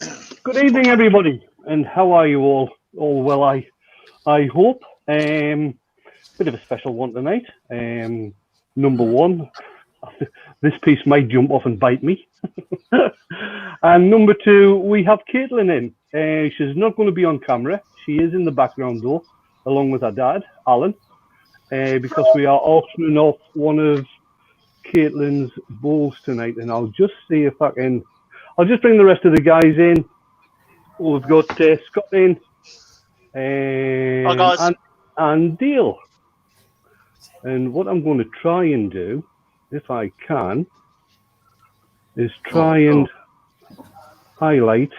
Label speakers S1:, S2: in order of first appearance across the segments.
S1: Good evening, everybody, and how are you all? All well, I hope. Bit of a special one tonight. Number one, this piece might jump off and bite me. And number two, we have Caitlan in. She's not going to be on camera. She is in the background though, along with her dad, Alan, because we are auctioning off one of Caitlin's bowls tonight, and I'll just see if I can. I'll just bring the rest of the guys in. We've got Scot in,
S2: Hi guys.
S1: and Deal. And what I'm going to try and do, if I can, is try and highlight.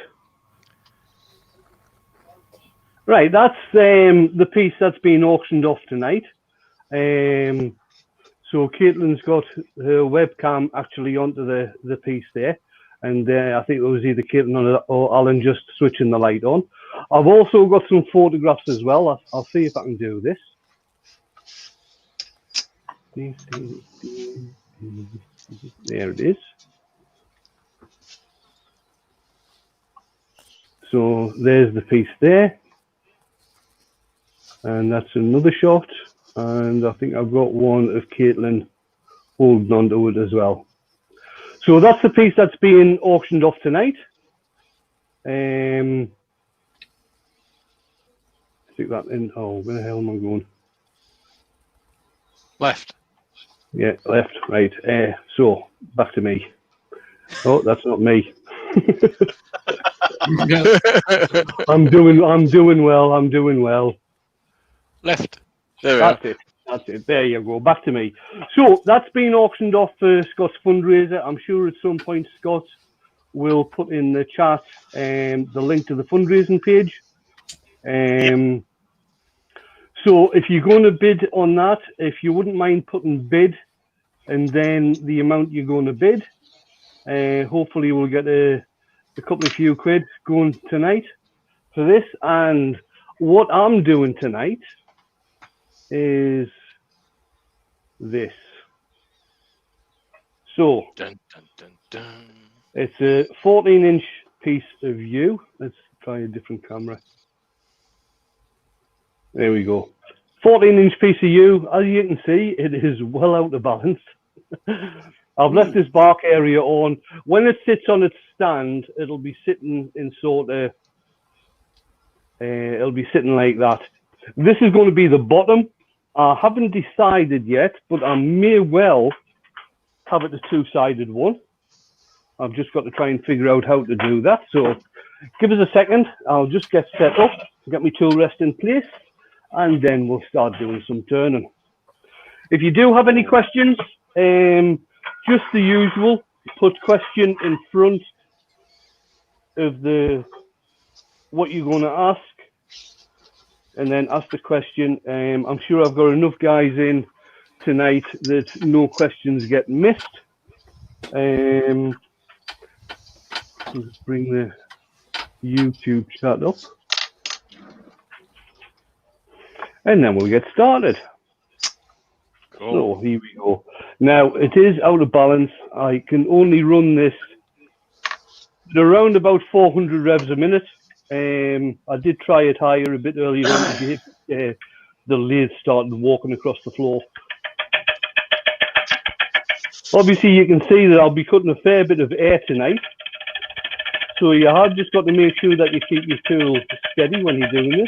S1: Right, that's the piece that's been auctioned off tonight. So Caitlin's got her webcam actually onto the piece there. And I think it was either Caitlin or Alan just switching the light on. I've also got some photographs as well. I'll see if I can do this. There it is. So there's the piece there. And that's another shot. And I think I've got one of Caitlan holding onto it as well. So that's the piece that's being auctioned off tonight. Stick that in. Oh, where the hell am I going?
S3: Left.
S1: Yeah, left. Right. So back to me. Oh, that's not me. I'm doing well.
S3: Left. There we
S1: That's
S3: are.
S1: it. That's it. There you go. Back to me. So that's been auctioned off for Scot's fundraiser. I'm sure at some point Scott will put in the chat the link to the fundraising page. So if you're going to bid on that, if you wouldn't mind putting bid and then the amount you're going to bid, hopefully we'll get a couple of few quid going tonight for this. And what I'm doing tonight is this. So
S3: Dun, dun, dun, dun.
S1: it's a 14-inch piece of yew. Let's try a different camera. There we go. 14-inch piece of yew. As you can see, it is well out of balance. I've left this bark area on. When it sits on its stand, it'll be sitting in sort of, it'll be sitting like that. This is going to be the bottom. I haven't decided yet, but I may well have it a two-sided one. I've just got to try and figure out how to do that. So give us a second. I'll just get set up, get my tool rest in place, and then we'll start doing some turning. If you do have any questions, just the usual, put question in front of what you're going to ask, and then ask the question. I'm sure I've got enough guys in tonight that no questions get missed. Let's bring the YouTube chat up. And then we'll get started.
S3: Cool.
S1: So here we go. Now, it is out of balance. I can only run this at around about 400 revs a minute. I did try it higher a bit earlier on. The lathe started walking across the floor. Obviously, you can see that I'll be cutting a fair bit of air tonight. So you have just got to make sure that you keep your tool steady when you're doing this.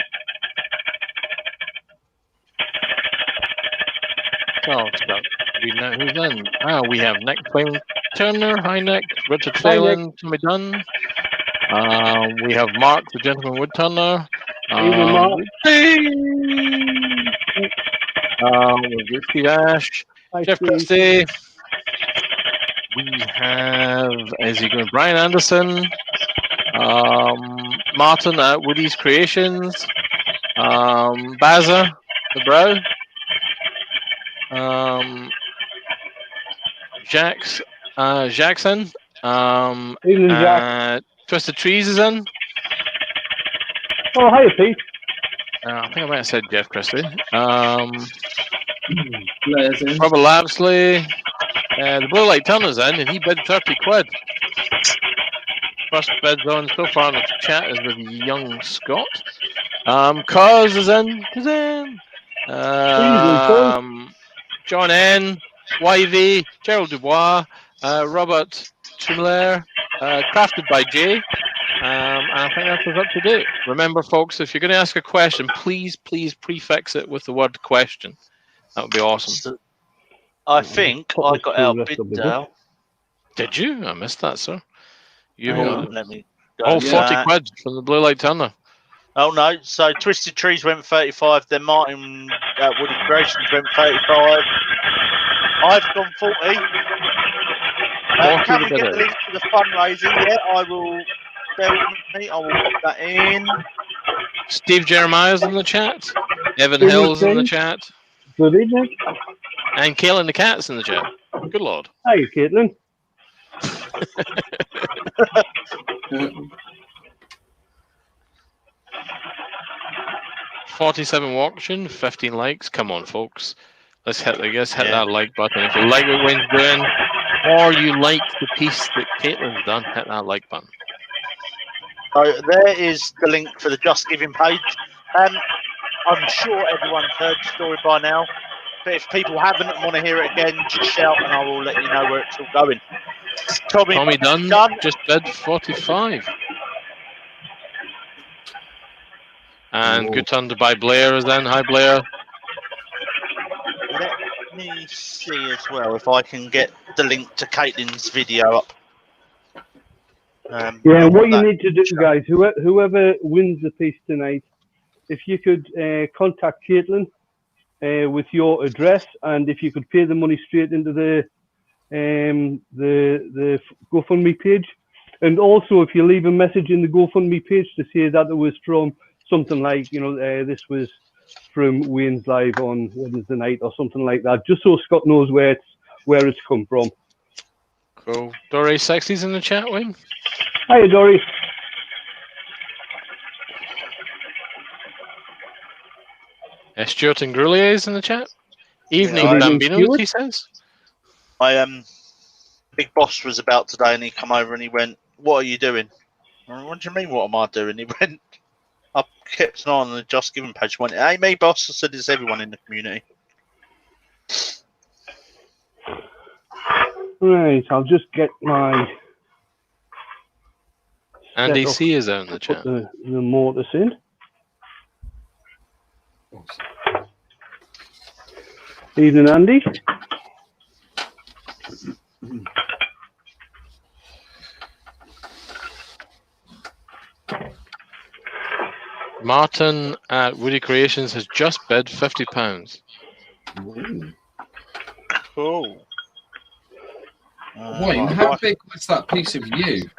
S3: So it's about who's done? We have Nick Flame Turner, hi Nick, Richard Phelan, Tommy Dunn. We have Mark, the Gentleman Wood Turner.
S1: Mark.
S3: We've got Steve Ash, Jeff Christie. We have, as you go, Brian Anderson, Martin at Woody's Creations, Baza, the Bro, Jackson, Twisted Trees is in.
S1: Oh, hi, Pete.
S3: I think I might have said Jeff Christie. Robert Lapsley. The Blue Light Turner's in, and he bid 30 quid. First bid on so far in the chat is with young Scott. Cause is in. John N, YV, Gerald Dubois, Robert Tremler, crafted by Jay. And I think that's us up to date. Remember, folks, if you're going to ask a question, please prefix it with the word question. That would be awesome.
S2: So, I think I got our bid now.
S3: Did you? I missed that, sir. You
S2: let me go.
S3: all 40 quid from the Blue Light Turner.
S2: Oh no! So Twisted Trees went 35. Then Martin Woody Creations went 35. I've gone 40. Can we get the link to the fundraiser? Yeah, I will. Bear with me. I will pop that in.
S3: Steve Jeremiah's in the chat. Evan Hill's in the chat.
S1: Good evening.
S3: And Caitlan the Cat's in the chat. Good lord.
S1: Hi, Caitlan.
S3: 47 watching, 15 likes. Come on, folks. Let's hit that like button. If you like what Wayne's doing, or you like the piece that Caitlin's done, hit that like button.
S2: So there is the link for the Just Giving page. I'm sure everyone's heard the story by now. But if people haven't and want to hear it again, just shout and I will let you know where it's all going.
S3: Tommy Dunn just bid 45. And good turn to buy Blair is then. Hi, Blair.
S2: Let me see as well if I can get the link to Caitlin's video up.
S1: What you need to do, guys, whoever wins the piece tonight, if you could contact Caitlan with your address, and if you could pay the money straight into the GoFundMe page, and also if you leave a message in the GoFundMe page to say that it was from something like, this was from Wayne's Live on Wednesday night or something like that, just so Scott knows where it's come from.
S3: Cool. Dory Sexy's in the chat, Wayne.
S1: Hiya, Dory.
S3: Stuart and Grullier is in the chat. Evening, Bambino, he says.
S2: Big Boss was about today and he come over and he went, "What are you doing?" "What do you mean, what am I doing?" He went, I kept an eye on the Just Giving page. Went, "Hey, me, boss." I said, "It's everyone in the community."
S1: Right, I'll just get my...
S3: Andy C is out in the chat.
S1: Put the mortise in. Evening, Andy.
S3: Martin at Woody Creations has just bid £50.
S2: Cool.
S4: Wayne, how big was that piece of you?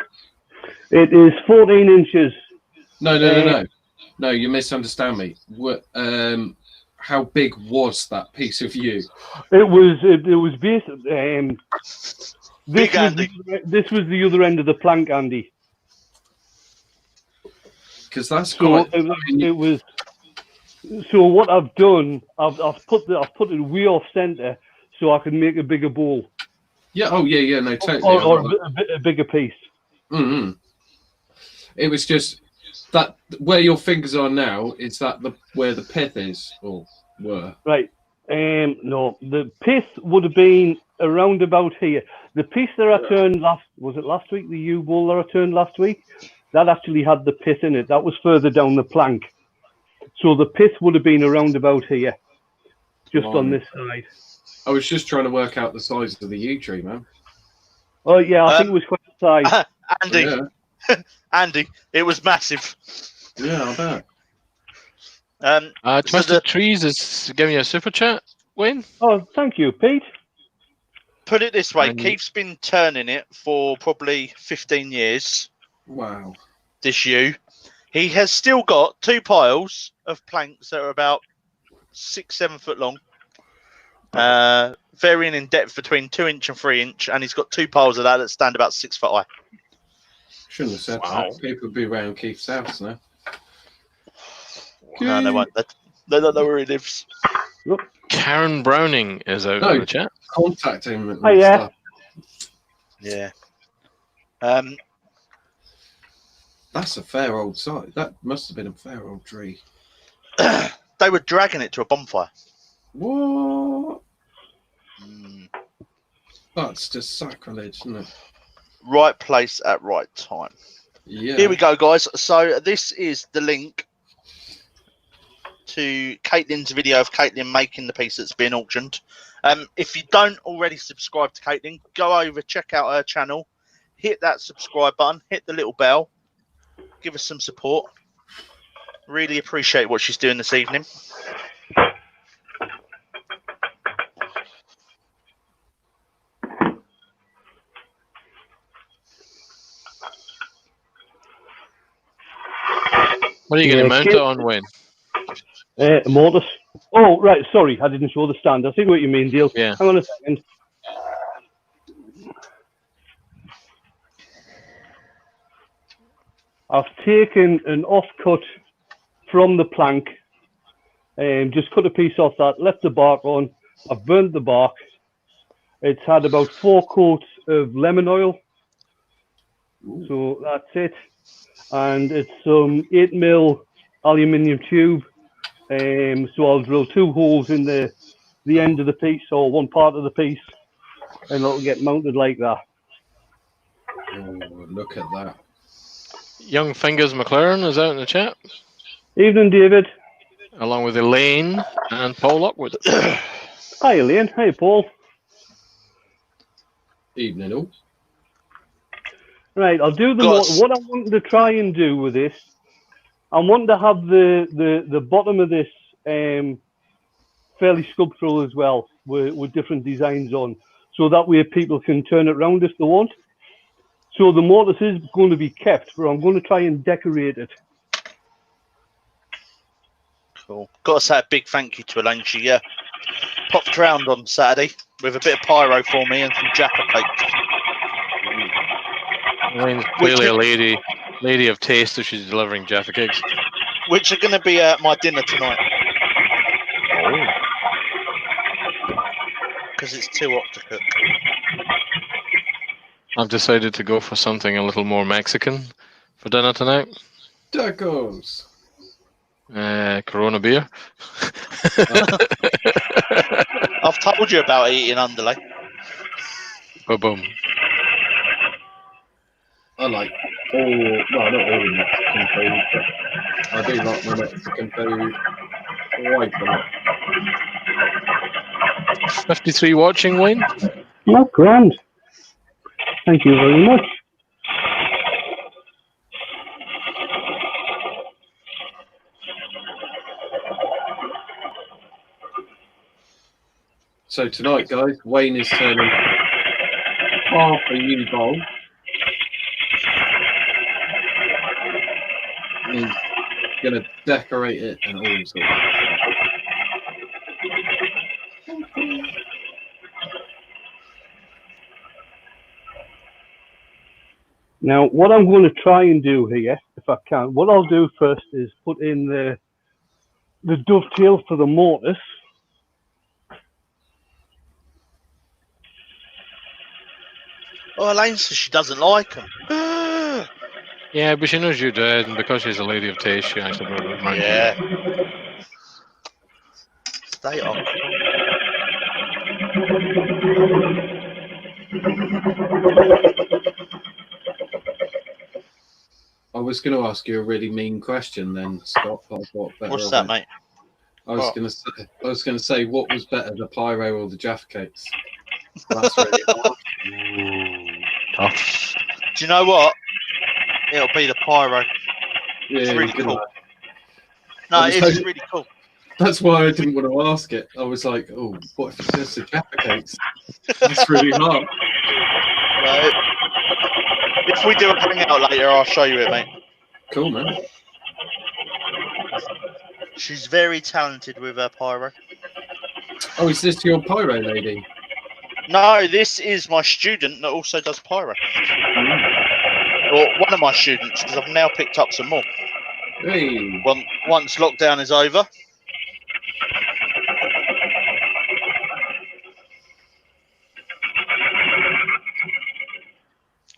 S1: It is 14 inches.
S4: No, you misunderstand me. How big was that piece of you?
S1: It was basically this was the other end of the plank, Andy.
S4: Because that's
S1: quite. It was. So what I've done, I've put it way off center so I can make a bigger bowl.
S4: Yeah. Oh yeah. No, totally.
S1: Or a bigger piece.
S4: Mm-hmm. It was just that where your fingers are now. Is that where the pith is, or were?
S1: Right. No, the pith would have been around about here. The piece that I turned last week? The U-bowl that I turned last week, that actually had the pith in it. That was further down the plank. So the pith would have been around about here, just on this side.
S4: I was just trying to work out the size of the yew tree, man.
S1: Oh yeah, I think it was quite the size.
S2: Andy, yeah. Andy, it was massive.
S4: Yeah, I bet.
S3: Twisted Trees is giving you a super chat, Wayne.
S1: Oh, thank you, Pete.
S2: Put it this way, Keith's been turning it for probably 15 years.
S4: Wow.
S2: This yew. He has still got 2 piles of planks that are about 6-7 foot long, varying in depth between 2 inch and 3 inch, and he's got 2 piles of that stand about 6 foot high.
S4: Shouldn't have said that. People be around Keith's house now.
S2: No, they won't. They don't know where he lives.
S3: Karen Browning is out in the chat.
S4: Contact him.
S1: Oh, yeah.
S2: Yeah.
S4: That's a fair old site. That must have been a fair old tree.
S2: They were dragging it to a bonfire.
S4: What?
S2: Mm.
S4: That's just sacrilege, isn't it?
S2: Right place at right time.
S4: Yeah.
S2: Here we go, guys. So this is the link to Caitlin's video of Caitlin making the piece that's being auctioned. If you don't already subscribe to Caitlin, go over, check out her channel, hit that subscribe button, hit the little bell, give us some support. Really appreciate what she's doing this evening.
S3: What are you going to mount it on, Wayne?
S1: Mortis. Oh, right. Sorry, I didn't show the stand. I see what you mean, Dale.
S3: Yeah.
S1: Hang on a second. I've taken an offcut from the plank and just cut a piece off that, left the bark on. I've burnt the bark. It's had about 4 coats of lemon oil. So that's it. And it's some 8mm aluminium tube. So I'll drill 2 holes in the end of the piece, or one part of the piece, and it'll get mounted like that.
S4: Oh, look at that.
S3: Young Fingers McLaren is out in the chat,
S1: Evening, David.
S3: along with Elaine and Paul Lockwood.
S1: Hi, Elaine. Hi, Paul.
S4: Evening all.
S1: Right, I'll do the what I wanted to try and do with this. I want to have the bottom of this fairly sculptural as well, with different designs on, so that way people can turn it around if they want. So the mortise is going to be kept, but I'm going to try and decorate it.
S2: Cool. Got to say a big thank you to Elaine. She popped around on Saturday with a bit of pyro for me and some Jaffa cakes.
S3: Elaine's clearly a lady of taste if she's delivering Jaffa cakes.
S2: Which are going to be my dinner tonight.
S3: Oh.
S2: Because it's too hot to cook.
S3: I've decided to go for something a little more Mexican for dinner tonight.
S4: Tacos.
S3: Corona beer.
S2: I've told you about eating underlay.
S3: Boom.
S4: I like all, well, not all Mexican food, but I do like my Mexican food quite a lot.
S3: 53 watching, Wayne.
S1: Oh, grand. Thank you very much.
S4: So tonight, guys, Wayne is turning half a U-bowl. He's going to decorate it and all sorts.
S1: Now, what I'm going to try and do here, if I can, what I'll do first is put in the dovetail for the mortise.
S2: Oh, Elaine says she doesn't like them.
S3: Yeah, but she knows you're dead, and because she's a lady of taste, she actually brought it around.
S2: Yeah. Stay on.
S4: I was going to ask you a really mean question then, Scott.
S2: What's that, mate?
S4: I was going to say, what was better, the pyro or the Jaffa cakes? That's really hard.
S3: Tough.
S2: Do you know what? It'll be the pyro.
S4: Yeah,
S2: It's really
S4: good
S2: cool.
S4: luck.
S2: No,
S4: I was
S2: it is
S4: hoping-
S2: really cool.
S4: That's why I didn't want to ask it. I was like, oh, what if it's just the Jaffa cakes? That's really hard.
S2: Right. If we do a hangout later, I'll show you it, mate.
S4: Cool, man.
S2: She's very talented with her pyro.
S4: Oh, is this your pyro lady?
S2: No, this is my student that also does pyro. Or one of my students, because I've now picked up some more.
S4: Hey.
S2: Once lockdown is over.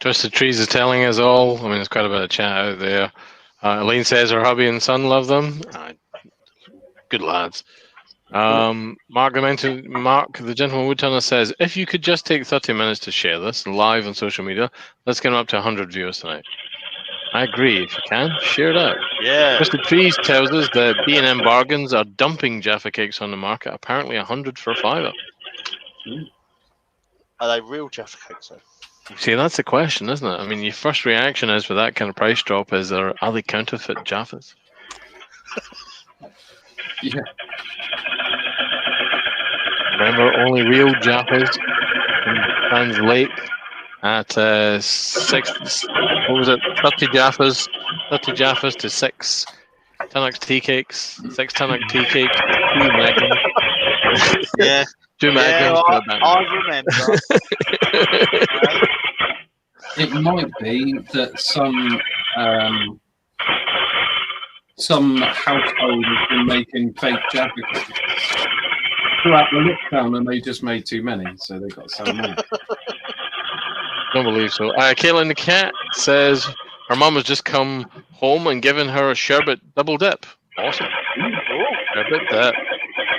S3: Twisted Trees is telling us all. I mean, there's quite a bit of chat out there. Elaine says her hubby and son love them. Good lads. Mark the Gentleman Woodturner says, if you could just take 30 minutes to share this live on social media, let's get them up to 100 viewers tonight. I agree. If you can, share it out.
S2: Yeah.
S3: Twisted Trees tells us that B&M Bargains are dumping Jaffa cakes on the market, apparently 100 for a £5.
S2: Are they real Jaffa cakes though?
S3: See, that's the question, isn't it? I mean, your first reaction is with that kind of price drop is, are they counterfeit Jaffas?
S4: Yeah.
S3: Remember, only real Jaffas can translate at 6. What was it? 30 Jaffas. 30 Jaffas to 6 Tunnock's tea cakes. 6 Tunnock tea cakes. 2 Magnums.
S2: Yeah.
S3: 2 Magnums.
S2: I remember.
S4: It might be that some household has been making fake Jaffa cakes throughout the lockdown, and they just made too many, so they got so many.
S3: Don't believe so. Caitlan the Cat says her mum has just come home and given her a sherbet double dip. Awesome. Sherbet dip.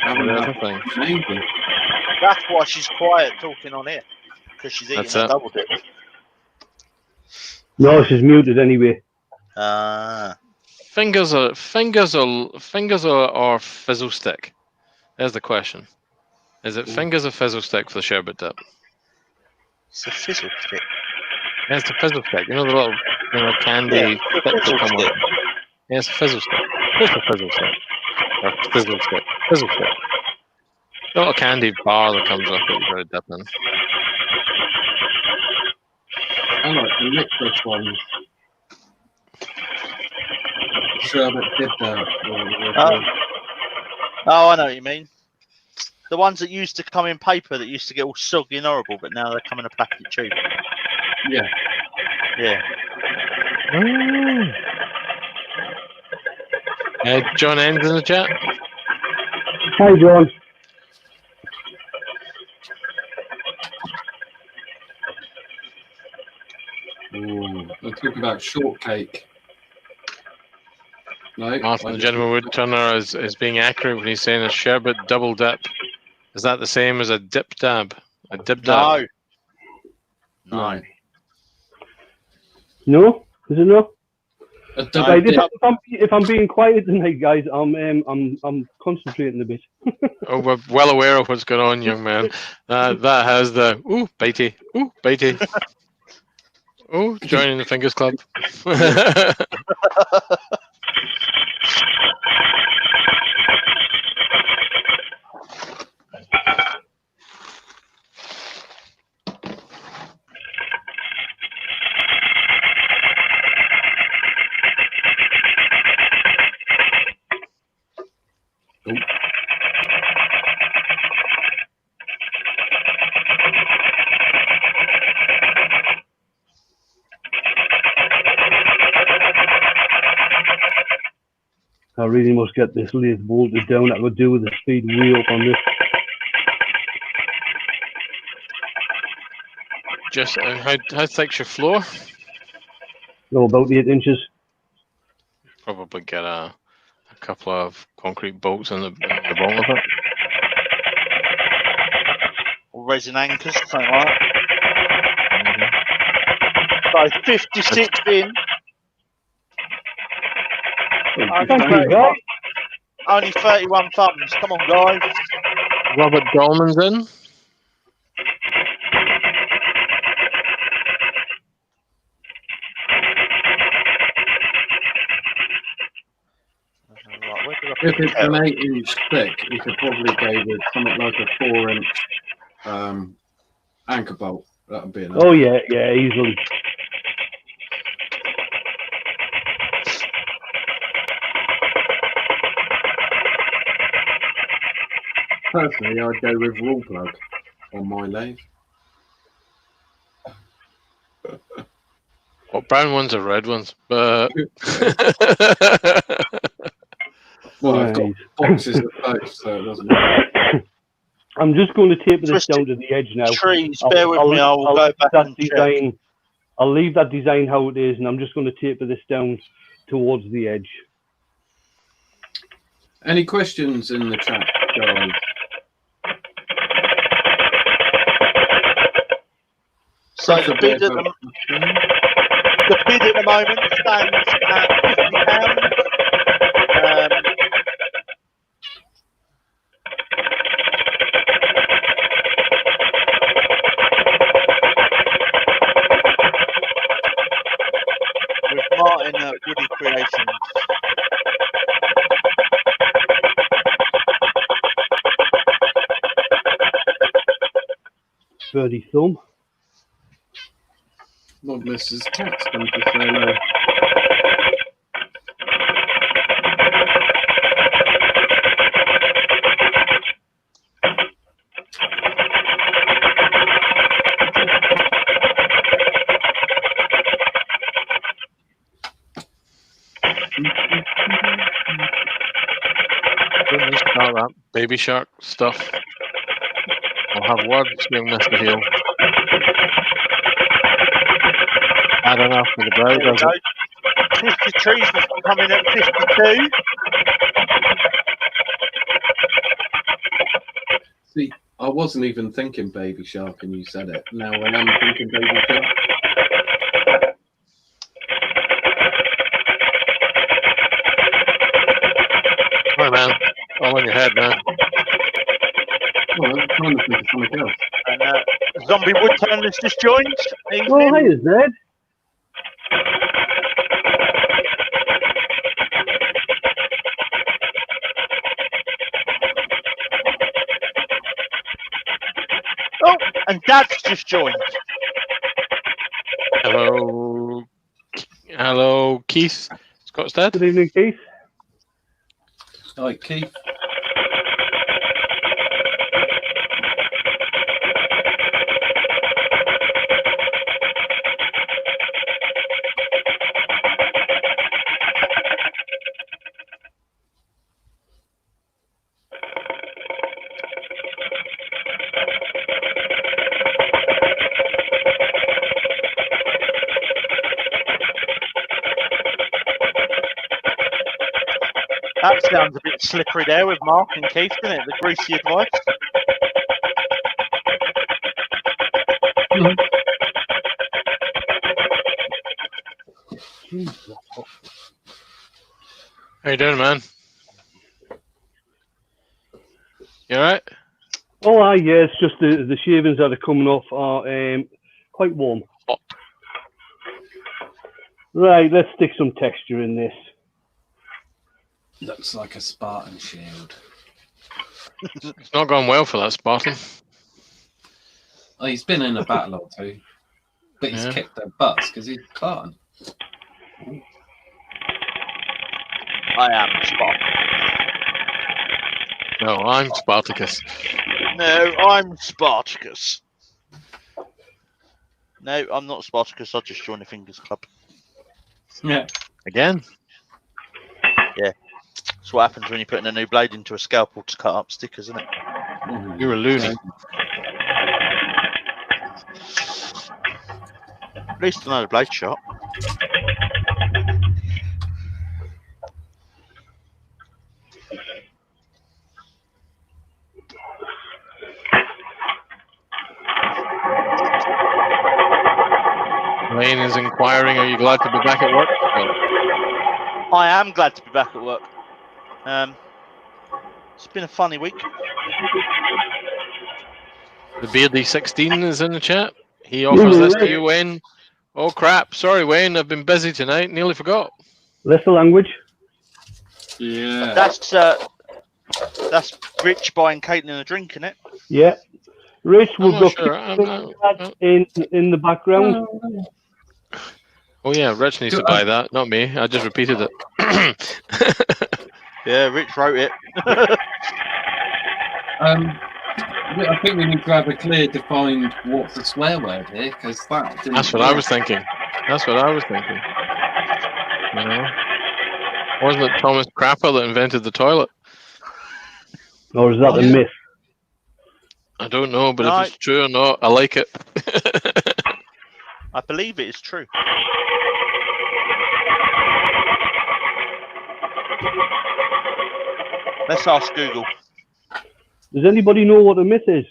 S3: There's a thing.
S4: Amazing.
S2: That's why she's quiet talking on here, because she's eating a double dip.
S1: No, she's muted anyway.
S3: Fingers or fizzle stick? There's the question. Is it fingers or fizzle stick for the sherbet dip?
S2: It's a fizzle stick.
S3: Yeah, it's a fizzle stick. You know the little candy stick that come with it. Yeah, it's a fizzle stick. It's a fizzle stick. Or fizzle stick. Fizzle stick. A little candy bar that comes off that you've got to dip in.
S4: I like the licorice ones. Sherbet dip out.
S2: Oh, I know what you mean. The ones that used to come in paper that used to get all soggy and horrible, but now they come in a plastic tube.
S4: Yeah.
S2: Yeah.
S3: John Ends in the chat.
S1: Hi, John.
S4: Ooh, let's talk about shortcake. No,
S3: Martin the Gentleman Woodturner is being accurate when he's saying a sherbet double dip. Is that the same as a dip dab? A dip dab?
S2: No.
S1: No? Is it no?
S4: A double dip.
S1: If I'm being quiet tonight, guys, I'm concentrating a bit.
S3: Oh, we're well aware of what's going on, young man. That has the bitey, bitey. Oh, joining the Fingers Club.
S1: I really must get this lathe bolted down. I could do with a speed way up on this.
S3: Just how thick's your floor?
S1: No, about 8 inches.
S3: Probably get a couple of concrete bolts in the bottom of it.
S2: Or resin anchors, something like that. So 56 in.
S1: Thank you, guys.
S2: Only 31 thumbs. Come on, guys.
S3: Robert Dolman's in.
S4: If it's an 8-inch thick, you could probably go with something like a 4-inch anchor bolt. That would be enough.
S1: Oh, yeah, easily.
S4: Personally, I'd go with wall plug on my lathe.
S3: Well, brown ones or red ones, but
S4: well, I've got boxes of both, so it doesn't matter.
S1: I'm just going to taper this down to the edge now.
S2: Trees, bear with me. I will go back and check.
S1: I'll leave that design how it is, and I'm just going to taper this down towards the edge.
S4: Any questions in the chat, guys?
S2: So the bid at the moment stands at £50. With Martin at Woody Creations.
S1: Birdie thumb.
S4: Lord Mrs. Cat's come to say hello.
S3: Don't start that baby shark stuff. I'll have words with Mr. Hill. I don't know for the bow, does it?
S2: Twisted Trees is coming at 52.
S4: See, I wasn't even thinking Baby Shark and you said it. Now I am thinking Baby Shark.
S3: Sorry, man. All in your head, man.
S4: Oh, I'm trying to think of something else.
S2: And Zombie Woodturn has just joined.
S1: Oh, hi, Zed.
S2: Oh, and Dad's just joined.
S3: Hello. Hello, Keith. Scott's dad.
S1: Good evening, Keith.
S4: Hi, Keith.
S2: That sounds a bit slippery there with Mark and Keith, doesn't it? The greasy advice.
S3: How you doing, man? You alright?
S1: Oh, yeah, it's just the shavings that are coming off are quite warm.
S3: Hot.
S1: Right, let's stick some texture in this.
S4: Looks like a Spartan shield.
S3: It's not gone well for that Spartan.
S4: Oh, he's been in a battle or two, but he's kicked their butts because he's Spartan.
S2: I am Spartacus.
S3: No, I'm Spartacus.
S2: No, I'm Spartacus. No, I'm not Spartacus. I just joined the Fingers Club.
S4: Yeah.
S3: Again?
S2: Yeah. That's what happens when you're putting a new blade into a scalpel to cut up stickers, isn't it?
S3: You're a loony.
S2: At least I know the blade shot.
S3: Lane is inquiring, are you glad to be back at work?
S2: I am glad to be back at work. It's been a funny week.
S3: The Beardy 16 is in the chat. He offers this to you, Wayne. Oh crap, sorry Wayne, I've been busy tonight, nearly forgot.
S1: Less the language.
S4: Yeah.
S2: That's Rich buying Caitlan a drink, isn't it?
S1: Yeah. Rich, we've got
S3: sure.
S1: in the background.
S3: Oh yeah, Rich needs to buy that, not me. I just repeated it.
S2: Yeah, Rich wrote it.
S4: I think we need to have a clear defined what's a swear word here, because
S3: that's what I was thinking. That's what I was thinking. You know, wasn't it Thomas Crapper that invented the toilet?
S1: Or is that a myth?
S3: I don't know, but if it's true or not, I like it.
S2: I believe it is true. Let's ask Google.
S1: Does anybody know what a myth is?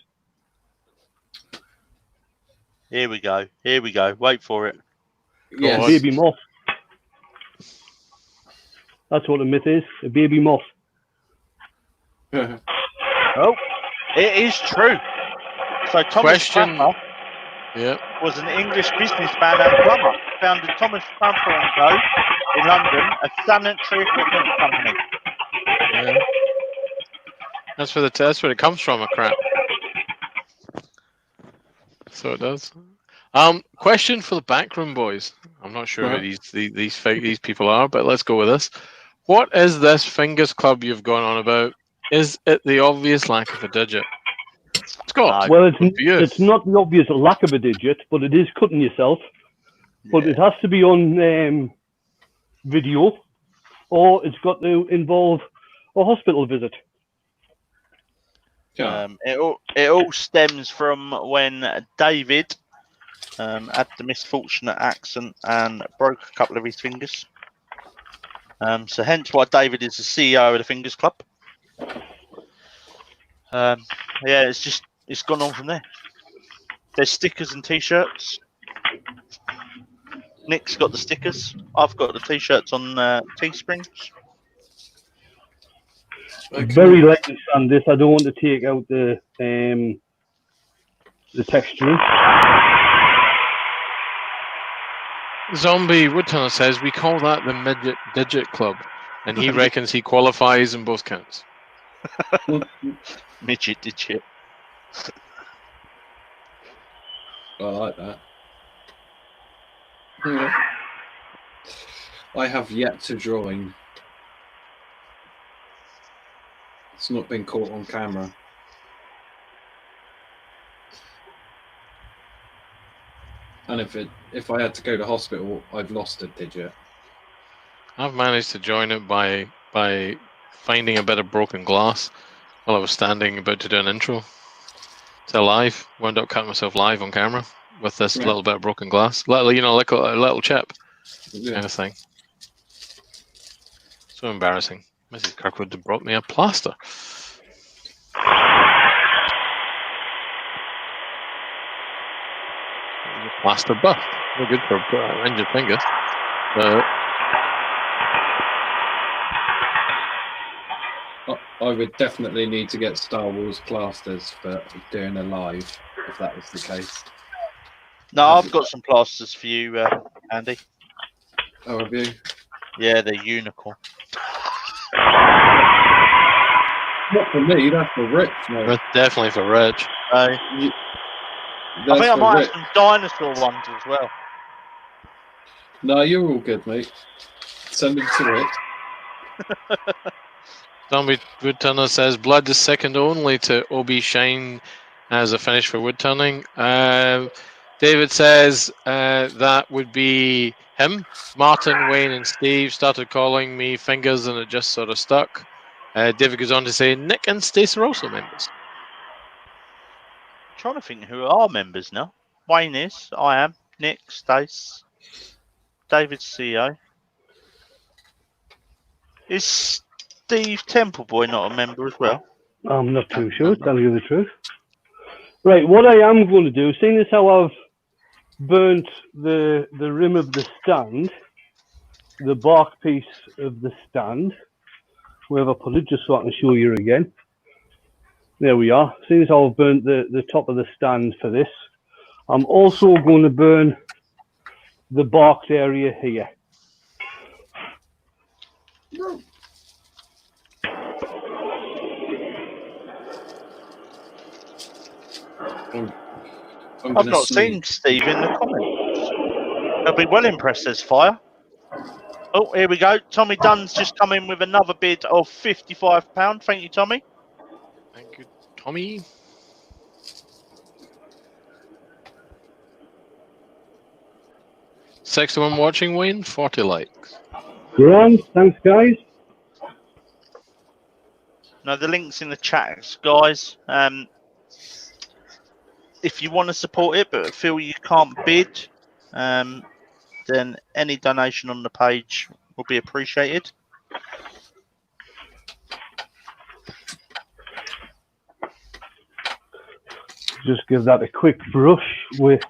S2: Here we go. Here we go. Wait for it.
S4: Yes.
S1: Baby moth. That's what a myth is. A baby moth.
S2: Oh, it is true. So Thomas
S3: Question.
S2: Crapper
S3: Yeah.
S2: was an English businessman and plumber. Founded Thomas Crapper and Co. in London, a sanitary equipment company.
S3: Yeah. That's where it comes from. A crap. So it does. Question for the backroom boys. I'm not sure who these people are, but let's go with this. What is this fingers club you've gone on about? Is it the obvious lack of a digit? Scott.
S1: Well,
S3: you.
S1: it's not the obvious lack of a digit, but it is cutting yourself. But it has to be on video, or it's got to involve a hospital visit.
S4: Yeah.
S2: It all stems from when David had the misfortunate accident and broke a couple of his fingers. So hence why David is the CEO of the Fingers Club. Yeah, it's gone on from there. There's stickers and t-shirts. Nick's got the stickers. I've got the t-shirts on Teesprings.
S1: Very lightly sand this. I don't want to take out the texture.
S3: Zombie Woodtunner says we call that the midget digit club, and he reckons he qualifies in both counts.
S2: Midget digit.
S4: I like that. Yeah. I have yet to join. It's not been caught on camera. And if I had to go to hospital, I've lost a digit.
S3: I've managed to join it by finding a bit of broken glass while I was standing about to do an intro to live. Wound up cutting myself live on camera with this little bit of broken glass, like a little chip kind of thing. So embarrassing. Mrs. Kirkwood had brought me a plaster. Plaster buff. No good for injured fingers.
S4: I would definitely need to get Star Wars plasters for doing a live, if that was the case.
S2: No, I've got some plasters for you, Andy.
S4: Oh, have you?
S2: Yeah, they're unicorn.
S4: Not for me, that's for Rich. No.
S3: That's definitely for Rich.
S2: I think I might have some dinosaur ones as well.
S4: No, you're all good, mate. Send them to Rich.
S3: Zombie Woodturner says blood is second only to Obi Shine as a finish for woodturning. David says that would be him. Martin, Wayne, and Steve started calling me fingers, and it just sort of stuck. David goes on to say Nick and Stace are also members.
S2: I'm trying to think who are members now. Wayne is. I am. Nick, Stace, David's CEO. Is Steve Templeboy not a member as well?
S1: I'm not too sure, tell you the truth. Right, what I am going to do, seeing as how I've burnt the rim of the stand, the bark piece of the stand, where have I put it, just so I can show you again. There we are. Seeing as how I've burnt the top of the stand for this, I'm also going to burn the barked area here.
S2: I've not seen Steve in the comments. I'll be well impressed there's fire. Oh, here we go. Tommy Dunn's just come in with another bid of £55. Thank you, Tommy.
S3: Thank you, Tommy. Six to one watching, Wayne. 40 likes.
S1: Grand, thanks, guys.
S2: No, the link's in the chat, guys. If you want to support it but feel you can't bid, then any donation on the page will be appreciated.
S1: Just give that a quick brush with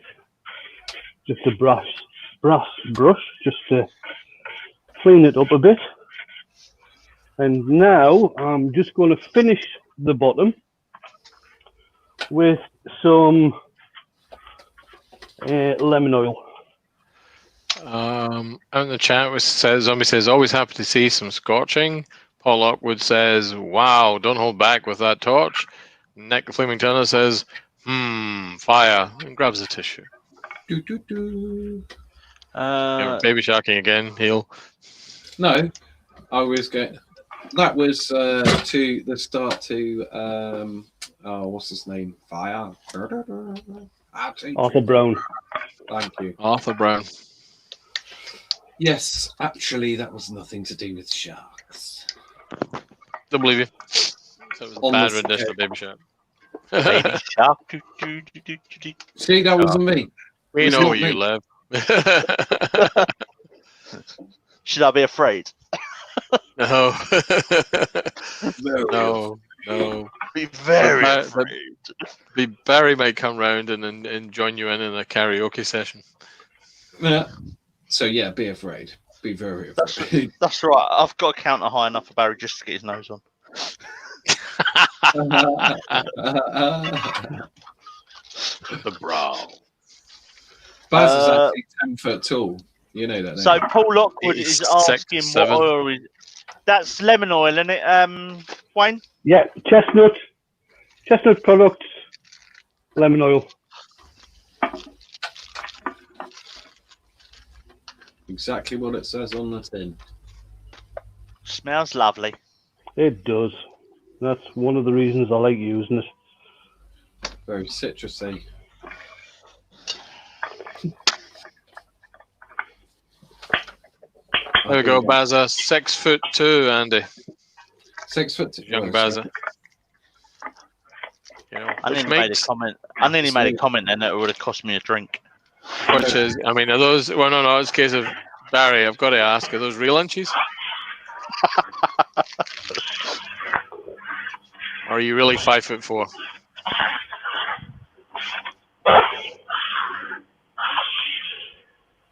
S1: just a brass brush, just to clean it up a bit. And now I'm just going to finish the bottom with some lemon oil.
S3: Out in the chat, Zombie says, always happy to see some scorching. Paul Lockwood says, wow, don't hold back with that torch. Nick the Flaming Turner says, fire, and grabs a tissue. Baby sharking again, heel.
S4: No, I was going. That was to the start to what's his name? Fire.
S1: Arthur Brown.
S4: Thank you.
S3: Arthur Brown.
S4: Yes, actually, that was nothing to do with sharks.
S3: Don't believe you. So it was a bad rendition of Baby Shark.
S2: Baby shark.
S4: See, that wasn't me.
S3: We know where you live.
S2: Should I be afraid?
S3: No.
S4: No.
S3: No.
S2: Be very afraid.
S3: Barry might come round and join you in a karaoke session.
S4: Yeah. So yeah, be afraid. Be very afraid.
S2: That's right. I've got a counter high enough for Barry just to get his nose on.
S3: The brow.
S4: Baz is actually 10 foot tall. You know that.
S2: So Paul Lockwood is asking what oil is. That's lemon oil, isn't it, Wayne?
S1: Yeah, chestnut products, lemon oil.
S4: Exactly what it says on the tin.
S2: Smells lovely.
S1: It does. That's one of the reasons I like using it.
S4: Very citrusy.
S3: There we go, Bazza. 6'2", Andy.
S4: 6'2".
S3: Young Bazza. You know,
S2: I nearly made a comment. Then that would have cost me a drink.
S3: Which is, I mean, are those? Well, no. It's a case of Barry. I've got to ask: are those real lunches? Or are you really 5'4"?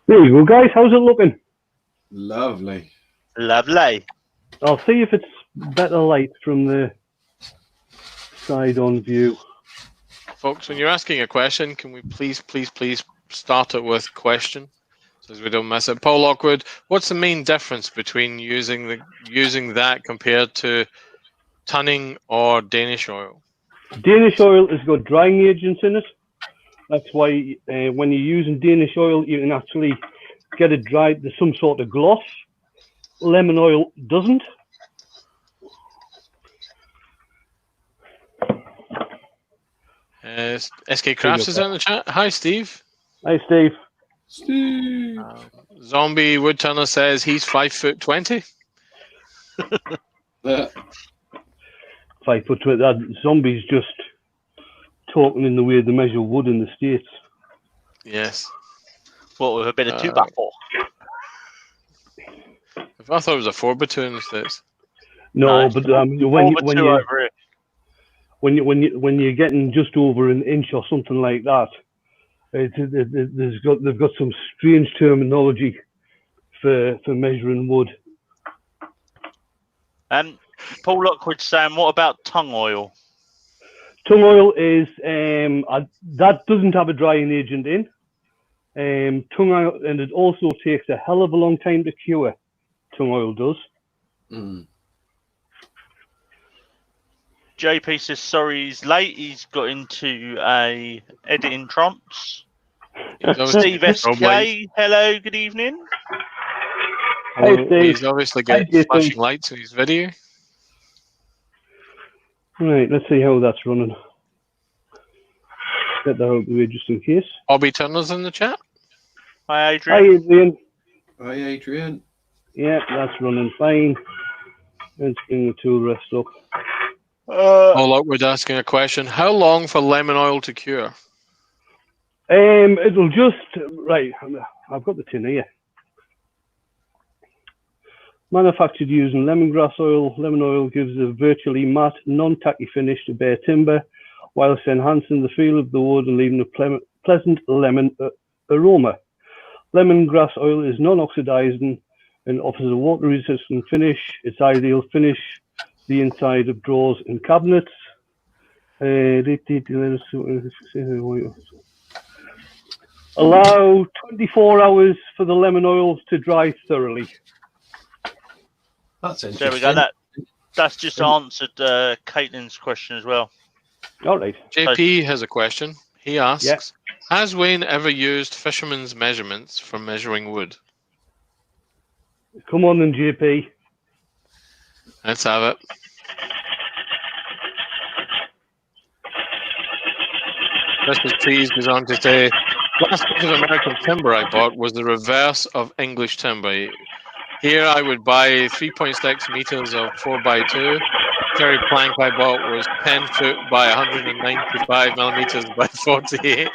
S1: There you go, guys. How's it looking?
S4: Lovely.
S2: Lovely.
S1: I'll see if it's better light from the side-on view.
S3: Folks, when you're asking a question, can we please start it with question, so as we don't miss it. Paul Lockwood, what's the main difference between using that compared to tunning or Danish oil?
S1: Danish oil has got drying agents in it. That's why when you're using Danish oil, you can actually get it dried to some sort of gloss. Lemon oil doesn't.
S3: SK Crafts is in the chat. Hi, Steve.
S1: Hi, Steve.
S4: Steve.
S3: Zombie Woodturner says he's 5'20".
S1: 5'20". That zombie's just talking in the way they measure wood in the States.
S3: Yes.
S2: What, with a bit of 2x4?
S3: I thought it was a 4x2 in the States.
S1: No, but when you're getting just over an inch or something like that, they've got some strange terminology for measuring wood.
S2: Paul Lockwood saying, what about tongue oil?
S1: Tongue oil is that doesn't have a drying agent in. Tongue oil, and it also takes a hell of a long time to cure. Tongue oil does.
S2: JP says sorry he's late. He's got into a editing trumps. Steve SK, hello, good evening.
S1: Hey, Steve.
S3: He's obviously getting flashing lights in his video.
S1: Right, let's see how that's running. Get that out of the way just in case.
S3: Bobby Turner's in the chat.
S2: Hi, Adrian.
S1: Hi, Adrian.
S4: Hi, Adrian.
S1: Yeah, that's running fine. Let's bring the tool rest up.
S3: Paul Lockwood asking a question. How long for lemon oil to cure?
S1: It'll just right. I've got the tin here. Manufactured using lemongrass oil. Lemon oil gives a virtually matte, non-tacky finish to bare timber, whilst enhancing the feel of the wood and leaving a pleasant lemon aroma. Lemongrass oil is non-oxidizing and offers a water-resistant finish. It's ideal finish the inside of drawers and cabinets. Allow 24 hours for the lemon oil to dry thoroughly.
S4: That's interesting.
S2: There we go. That's just answered Caitlin's question as well.
S1: All right.
S3: JP has a question. He asks, has Wayne ever used fisherman's measurements for measuring wood?
S1: Come on then, JP.
S3: Let's have it. Mr. Trees goes on to say, last piece of American timber I bought was the reverse of English timber. Here I would buy 3.6 meters of 4x2. Cherry plank I bought was 10 foot by 195 millimeters by 48.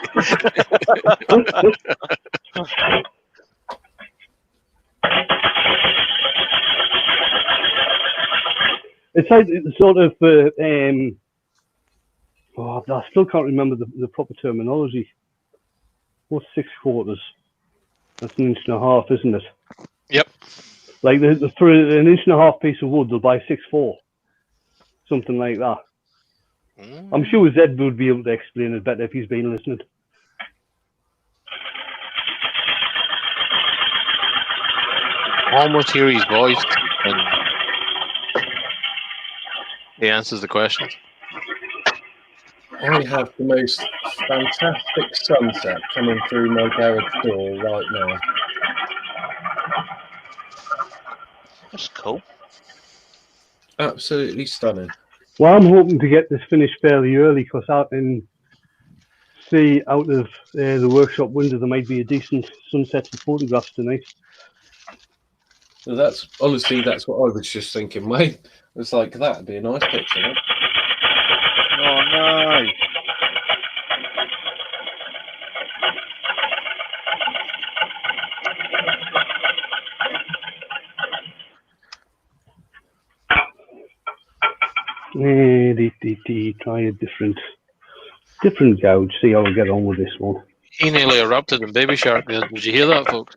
S1: It's like sort of, I still can't remember the proper terminology. What's 6/4? That's 1.5 inches, isn't it?
S3: Yep.
S1: Like for an 1.5 inch piece of wood, they'll buy 6/4, something like that. I'm sure Zed would be able to explain it better if he's been listening.
S3: Almost hear his voice, and he answers the questions.
S4: I have the most fantastic sunset coming through my garage door right now.
S2: That's cool.
S4: Absolutely stunning.
S1: Well, I'm hoping to get this finished fairly early because I can see out of the workshop window there might be a decent sunset and photographs tonight.
S4: So that's honestly, that's what I was just thinking, Wayne. It's like that'd be a nice picture. Right?
S2: Oh no!
S1: Try a different gouge. See how we get on with this one.
S3: He nearly erupted in Baby Shark. Did you hear that, folks?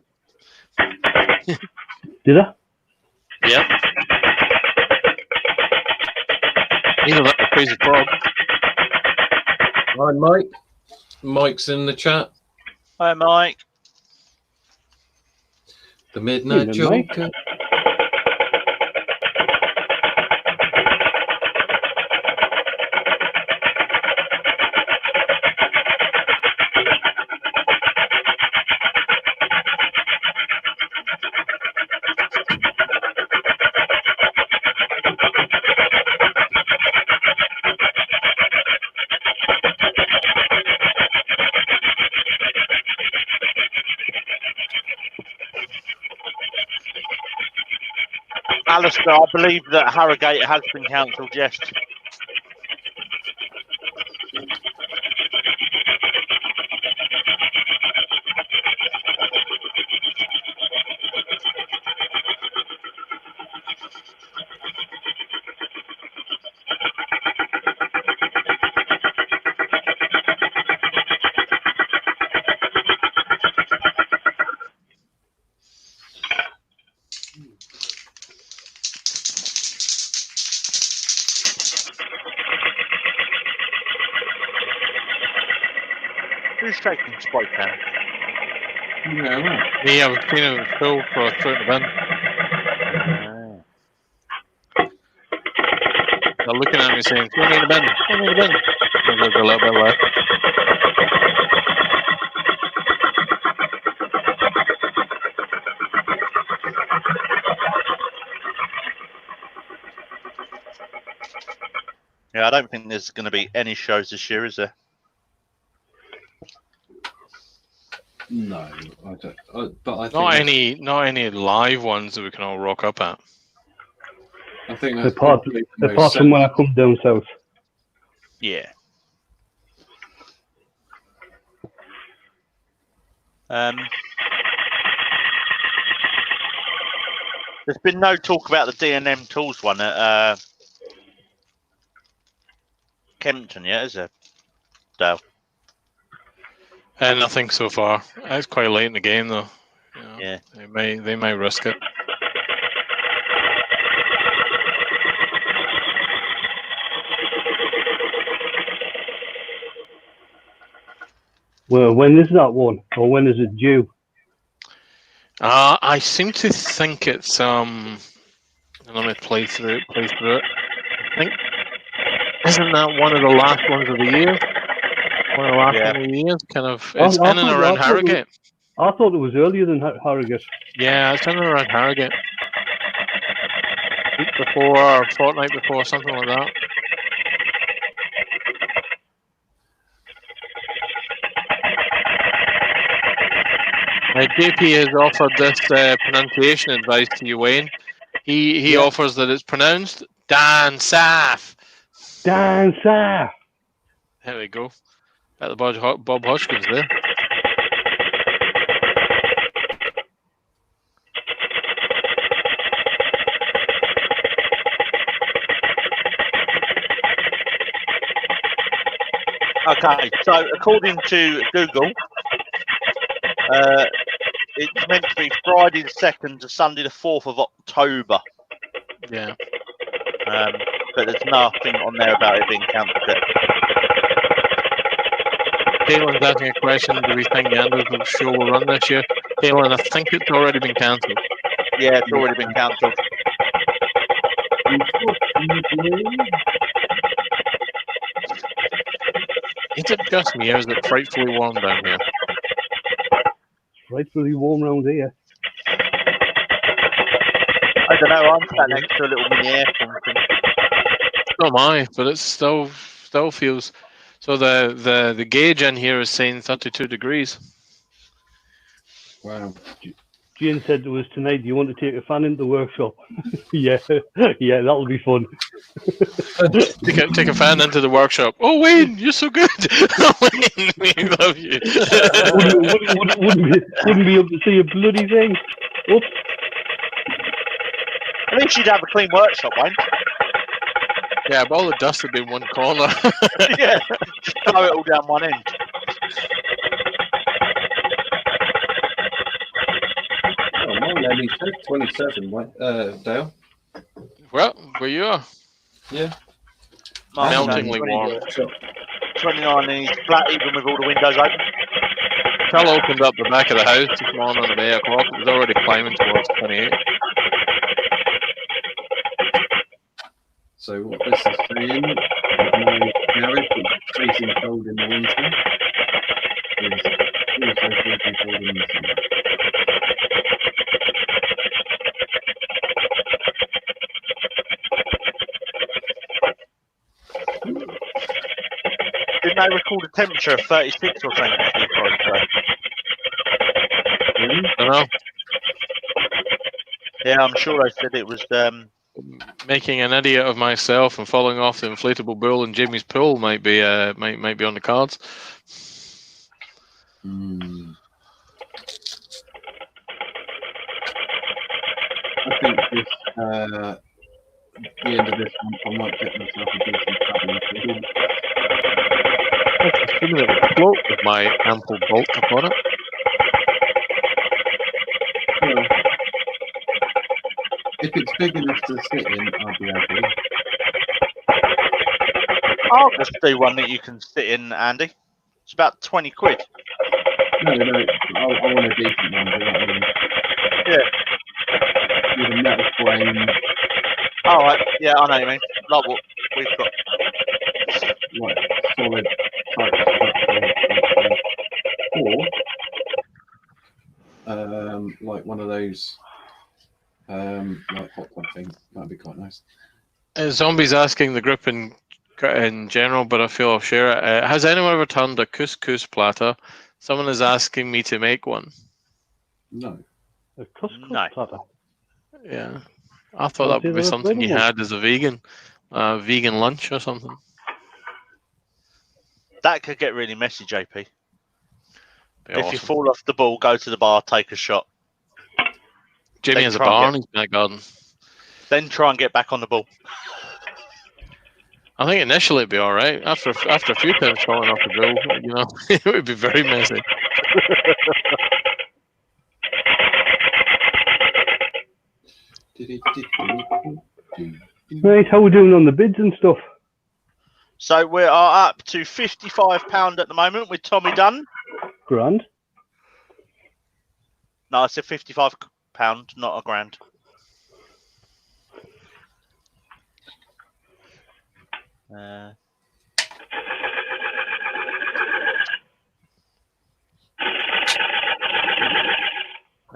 S1: Did I?
S3: Yep. He's a little crazy frog.
S4: Hi, Mike. Mike's in the chat.
S2: Hi, Mike.
S4: The Midnight
S1: Mike.
S4: Joker.
S2: Alistair, I believe that Harrogate has been cancelled, yes. Who's shaking Spike now?
S4: Yeah, right.
S3: Me, I was cleaning the stove for a throw in the bin. They're looking at me saying, throw me in the bin, throw me in the bin. There's a little bit left.
S2: Yeah, I don't think there's going to be any shows this year, is there?
S4: No, I don't. But I think
S3: Not any live ones that we can all rock up at.
S4: I think that's
S1: Apart from when I come down south.
S2: Yeah. There's been no talk about the D&M Tools one at Kempton yet, is there, Dale?
S3: Nothing so far. It's quite late in the game, though.
S2: Yeah.
S3: They might risk it.
S1: Well, when is that one, or when is it due?
S3: I seem to think it's Let me play through it. I think, isn't that one of the last ones of the year? One of the last
S2: Yeah.
S3: one of the years, kind of.
S1: I
S3: It's in and
S1: thought-
S3: around
S1: I thought it was-
S3: Harrogate.
S1: I thought it was earlier than Harrogate.
S3: Yeah, it's in and around Harrogate. Week before, fortnight before, something like that. JP has offered this pronunciation advice to you, Wayne. He
S1: Yeah.
S3: offers that it's pronounced Dan Saf.
S1: Dan Saf.
S3: There we go. At the Bob Hodgkins there.
S2: Okay, so according to Google, it's meant to be Friday the 2nd to Sunday the 4th of October.
S3: Yeah.
S2: But there's nothing on there about it being cancelled yet.
S3: Caitlin's asking a question. Do we think the Anderson show will run this year? Caitlin, I think it's already been cancelled.
S2: Yeah, it's already been cancelled.
S3: Is it just me or is it frightfully warm down here?
S1: Rightfully warm round here.
S2: I don't know, I'm sat next to a little mini aircon thing.
S3: So am I, but it still feels. So the gauge in here is saying 32 degrees.
S4: Wow.
S1: Jane said to us tonight, do you want to take a fan into the workshop? Yeah, that'll be fun.
S3: Take a fan into the workshop. Oh, Wayne, you're so good. Wayne, we love you.
S1: wouldn't be able to see a bloody thing. Oops.
S2: At least you'd have a clean workshop, Wayne.
S3: Yeah, but all the dust would be in one corner.
S2: Yeah, just throw it all down one end.
S4: Oh, mine only said 27, Dale.
S3: Well, where you are.
S4: Yeah.
S2: Mine
S3: Meltingly warm.
S2: 29 and he's flat even with all the windows open.
S3: Cal opened up the back of the house this morning at 8 o'clock. It was already climbing towards 28.
S4: So what this is saying, my garage, which is freezing cold in the winter, is also freezing cold in the summer.
S2: Didn't they record a temperature of 36 or something?
S4: Really?
S3: I don't know.
S2: Yeah, I'm sure they said it was.
S3: Making an idiot of myself and falling off the inflatable bull in Jimmy's pool might be might be on the cards.
S4: Hmm. I think this, the end of this month, I might get myself a decent cabin.
S3: It's assuming it would float with my ample bulk upon it.
S4: Well, if it's big enough to sit in, I'll be happy.
S2: I'll just do one that you can sit in, Andy. It's about 20 quid.
S4: No, I want a decent one. Do you know what I mean?
S2: Yeah.
S4: With a metal frame,
S2: All right. Yeah, I know what you mean. Like what we've got.
S4: like solid type structure, or like one of those like hot tub thing. That'd be quite nice.
S3: Zombies asking the group in general, but I feel I'll share it. Has anyone ever turned a couscous platter? Someone is asking me to make one.
S4: No.
S1: A couscous
S2: No.
S1: platter.
S3: Yeah, I thought that would be something you had as a vegan lunch or something.
S2: That could get really messy, JP. If you fall off the ball, go to the bar, take a shot.
S3: Jamie has a bar in his back garden.
S2: Then try and get back on the ball.
S3: I think initially it'd be all right. After a few times falling off the goal, you know, it would be very messy.
S1: Right, how are we doing on the bids and stuff?
S2: So we are up to £55 at the moment with Tommy Dunn.
S1: Grand.
S2: No, I said £55, not a grand.
S3: I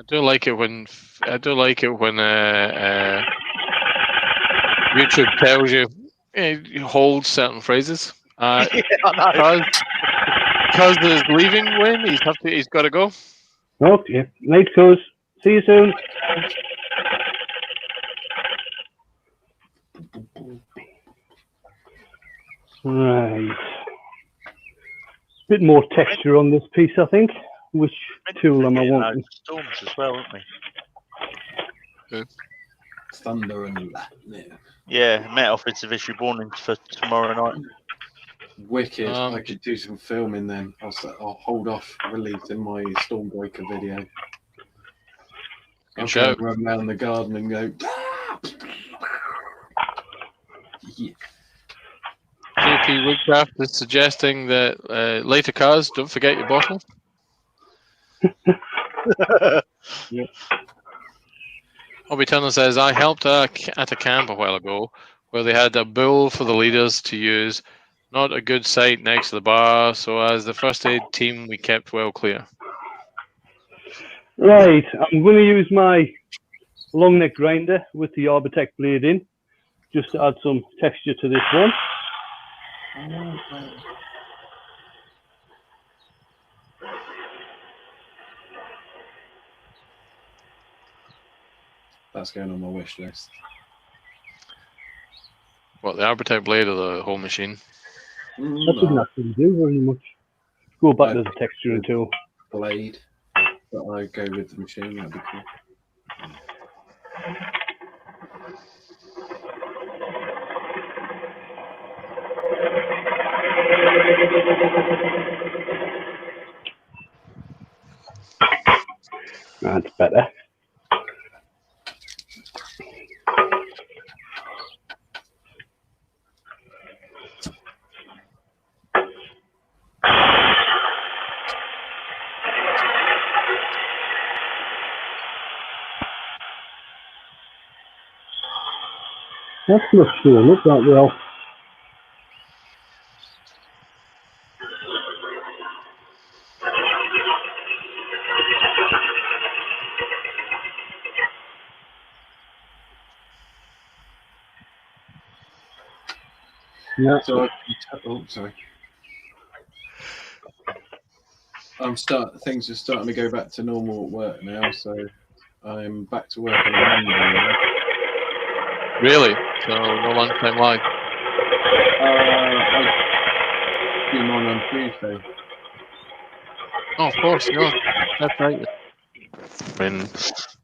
S3: do like it when YouTube tells you you hold certain phrases.
S2: Yeah, I know.
S3: Cuz is leaving when he's got to go.
S1: Okay, night cuz. See you soon. Right. Bit more texture on this piece, I think. Which tool am I wanting?
S2: Storms as well, aren't we?
S4: Thunder and that.
S2: Yeah, Met offensive issue warnings for tomorrow night.
S4: Wicked. I could do some filming then. I'll hold off releasing my Stormbreaker video. I'll run around the garden and go. Yeah.
S3: JP Woodcraft is suggesting that later cars, don't forget your bottle.
S1: Yeah.
S3: Obi Turner says, I helped at a camp a while ago where they had a bull for the leaders to use. Not a good sight next to the bar, so as the first aid team, we kept well clear.
S1: Right, I'm going to use my long neck grinder with the Arbortech blade in, just to add some texture to this one.
S4: That's going on my wish list.
S3: What, the Arbortech blade or the whole machine?
S1: That didn't actually do very much. Go back to the texturing tool.
S4: Blade. But I go with the machine, that'd be cool.
S1: That's better. That's not showing up that well. Yeah.
S4: So sorry. Things are starting to go back to normal at work now, so I'm back to work on Monday.
S3: Really? So no lunchtime live?
S4: I do mine on Tuesday.
S3: Oh, of course, no. That's right.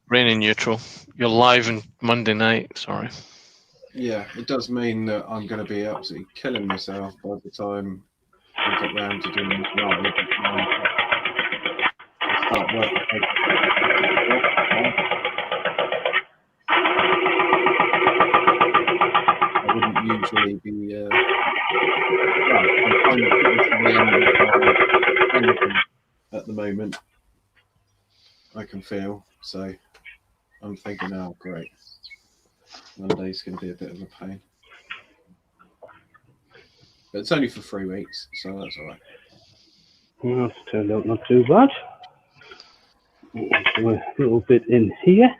S3: Rain in neutral. You're live on Monday night, sorry.
S4: Yeah, it does mean that I'm going to be absolutely killing myself by the time I get round to doing it live. Start work. I wouldn't usually be. I'm kind of getting to the end of anything at the moment. I can feel, so I'm thinking, oh great, Monday's going to be a bit of a pain. But it's only for 3 weeks, so that's all right.
S1: Well, that's turned out not too bad. Do a little bit in here.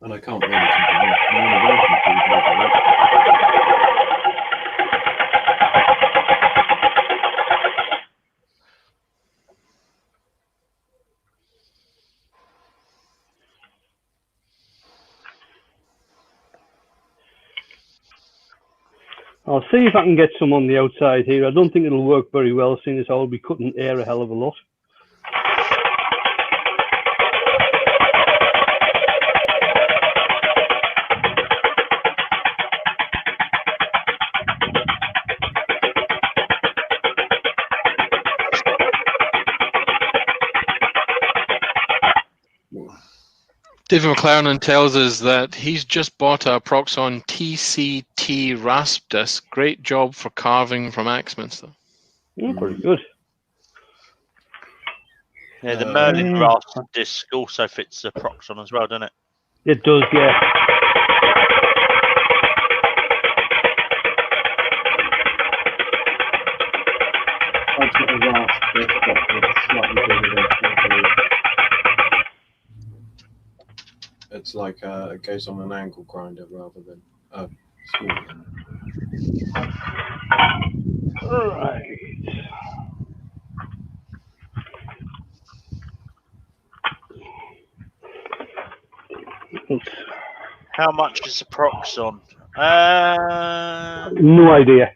S4: And I can't really complain.
S1: I'll see if I can get some on the outside here. I don't think it'll work very well, seeing as I'll be cutting air a hell of a lot.
S3: David McLaren tells us that he's just bought a Proxon TCT rasp disc. Great job for carving from Axminster.
S1: Pretty good.
S2: Yeah, the Merlin rasp disc also fits the Proxon as well, doesn't it?
S1: It does, yeah.
S4: I've got a rasp disc, but it's slightly bigger than it's like it goes on an angle grinder rather than a small.
S1: Right.
S2: How much is the Proxon?
S1: No idea.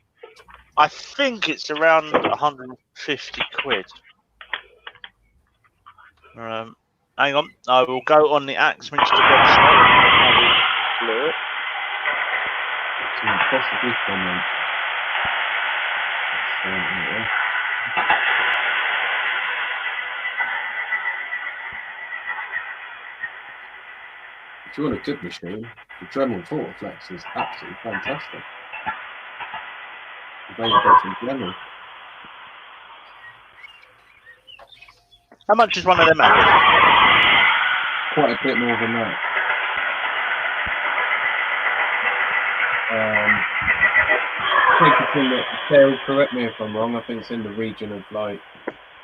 S2: I think it's around 150 quid. Hang on, I will go on the Axminster website. Look.
S4: Possibly comment. If you want a good machine, the Dremel Vorteflex is absolutely fantastic. Available from Dremel.
S2: How much is one of them at?
S4: Quite a bit more than that. I think it's in the, Dale, correct me if I'm wrong, I think it's in the region of like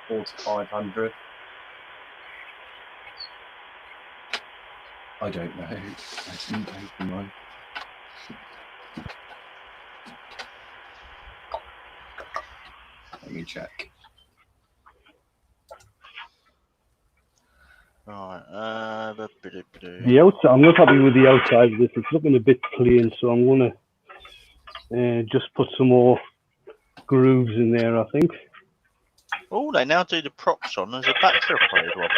S4: 400 to 500. I don't know. I didn't open mine. Let me check.
S2: Right.
S1: The outside, I'm not happy with the outside of this. It's looking a bit plain, so I'm going to just put some more grooves in there, I think.
S2: Oh, they now do the Proxon as a battery operated one.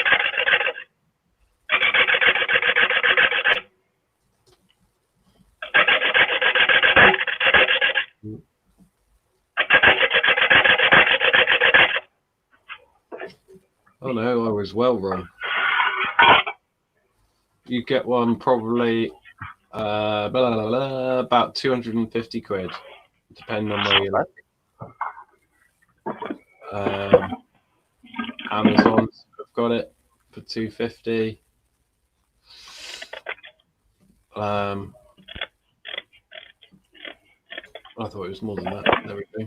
S4: Oh no, I was well wrong. You get one probably about 250 quid, depending on where you look. Amazon have got it for 250. I thought it was more than that. There we go.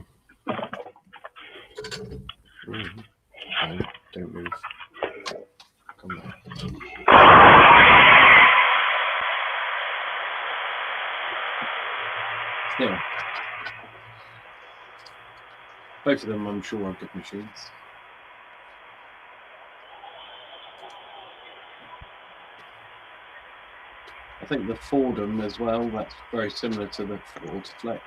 S4: No, don't move. Come back. Still, both of them, I'm sure, are good machines. I think the Fordham as well, that's very similar to the Vorteflex.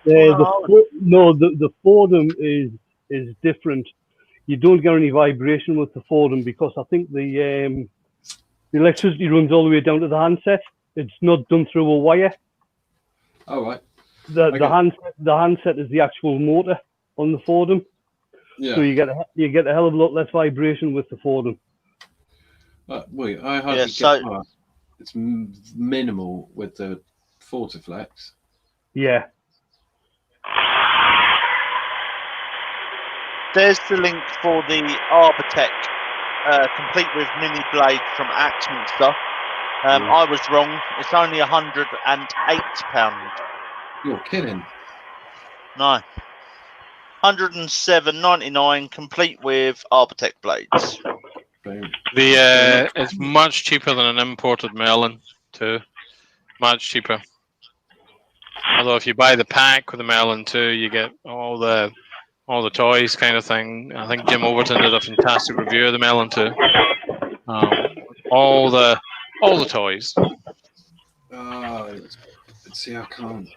S1: The Fordham is different. You don't get any vibration with the Fordham because I think the electricity runs all the way down to the handset. It's not done through a wire.
S4: Oh, right.
S1: The handset is the actual motor on the Fordham.
S4: Yeah.
S1: So you get a hell of a lot less vibration with the Fordham.
S4: Wait, I hardly get past. It's minimal with the Vorteflex.
S1: Yeah.
S2: There's the link for the Arbortech, complete with mini blade from Axminster. I was wrong. It's only £108.
S4: You're kidding.
S2: No. £107.99, complete with Arbortech blades.
S3: It's much cheaper than an imported Merlin too. Much cheaper. Although if you buy the pack with the Merlin too, you get all the toys kind of thing. I think Jim Overton did a fantastic review of the Merlin too. All the toys.
S4: Let's see, I can't.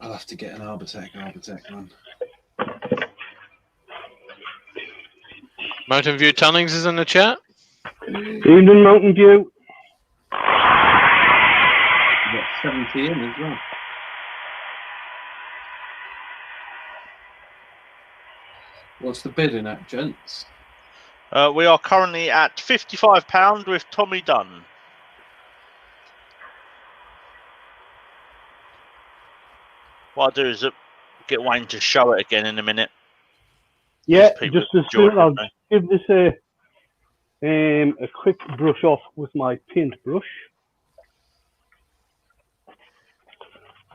S4: I'll have to get an Arbortech one.
S3: Mountain View Tunnings is in the chat.
S1: Evening, Mountain View.
S4: You got 70 in as well. What's the bidding at, gents?
S2: We are currently at £55 with Tommy Dunn. What I'll do is get Wayne to show it again in a minute.
S1: Yeah,
S2: People
S1: just as
S2: enjoy
S1: soon I'll
S2: it.
S1: give this a quick brush off with my paintbrush.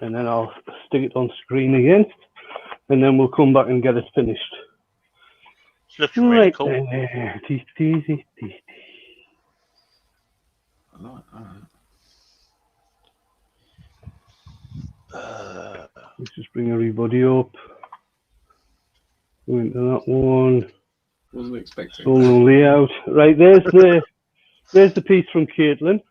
S1: And then I'll stick it on screen again. And then we'll come back and get it finished.
S2: It's looking really cool.
S1: There.
S4: I like that.
S1: Let's just bring everybody up. Go into that one.
S4: Wasn't expecting
S1: Solo layout. Right, there's the piece from Caitlan.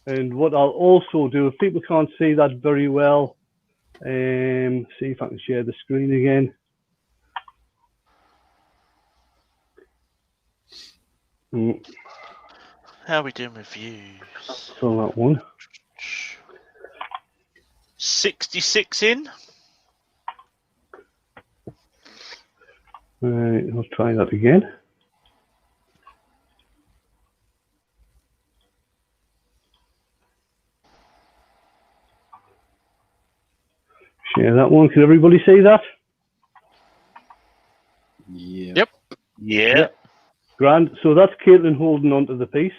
S1: And what I'll also do, if people can't see that very well, see if I can share the screen again.
S2: How are we doing with views?
S1: So that one.
S2: 66 in.
S1: Right, I'll try that again. Share that one. Can everybody see that?
S4: Yeah.
S3: Yep.
S2: Yeah.
S1: Grand. So that's Caitlan holding onto the piece.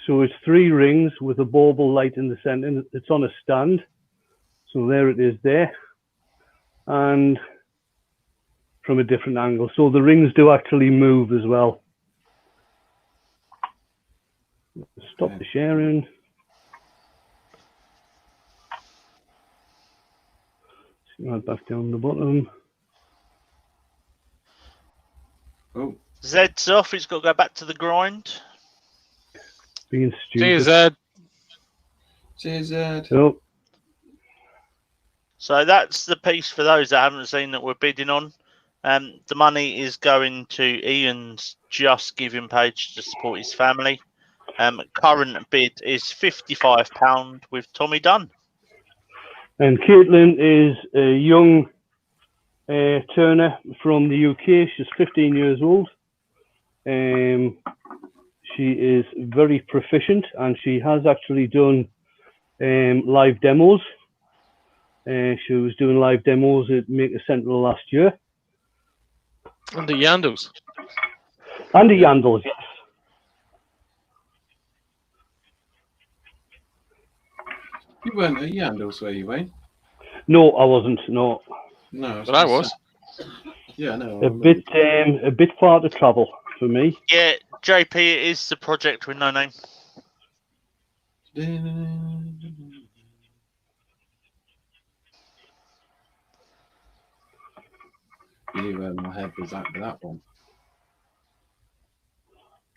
S1: So it's 3 rings with a bauble light in the centre. It's on a stand. So there it is there. And from a different angle. So the rings do actually move as well. Stop the sharing. Right back down the bottom.
S4: Oh.
S2: Zed's off. He's got to go back to the grind.
S1: Being
S3: See you,
S1: stupid.
S3: Zed.
S4: Cheers, Ed.
S1: Oh,
S2: So that's the piece for those that haven't seen that we're bidding on. The money is going to Ian's Just Giving page to support his family. Current bid is £55 with Tommy Dunn.
S1: and Caitlan is a young turner from the UK. She's 15 years old. She is very proficient, and she has actually done live demos. She was doing live demos at Maker Central last year.
S3: And the Yandles.
S1: And the Yandles, yes.
S4: You weren't at Yandles, were you, Wayne?
S1: No, I wasn't. No,
S4: No.
S3: But I was.
S4: Yeah, no.
S1: a bit far to travel for me.
S2: Yeah, JP, it is the project with no name.
S4: You knew where my head was at with that one.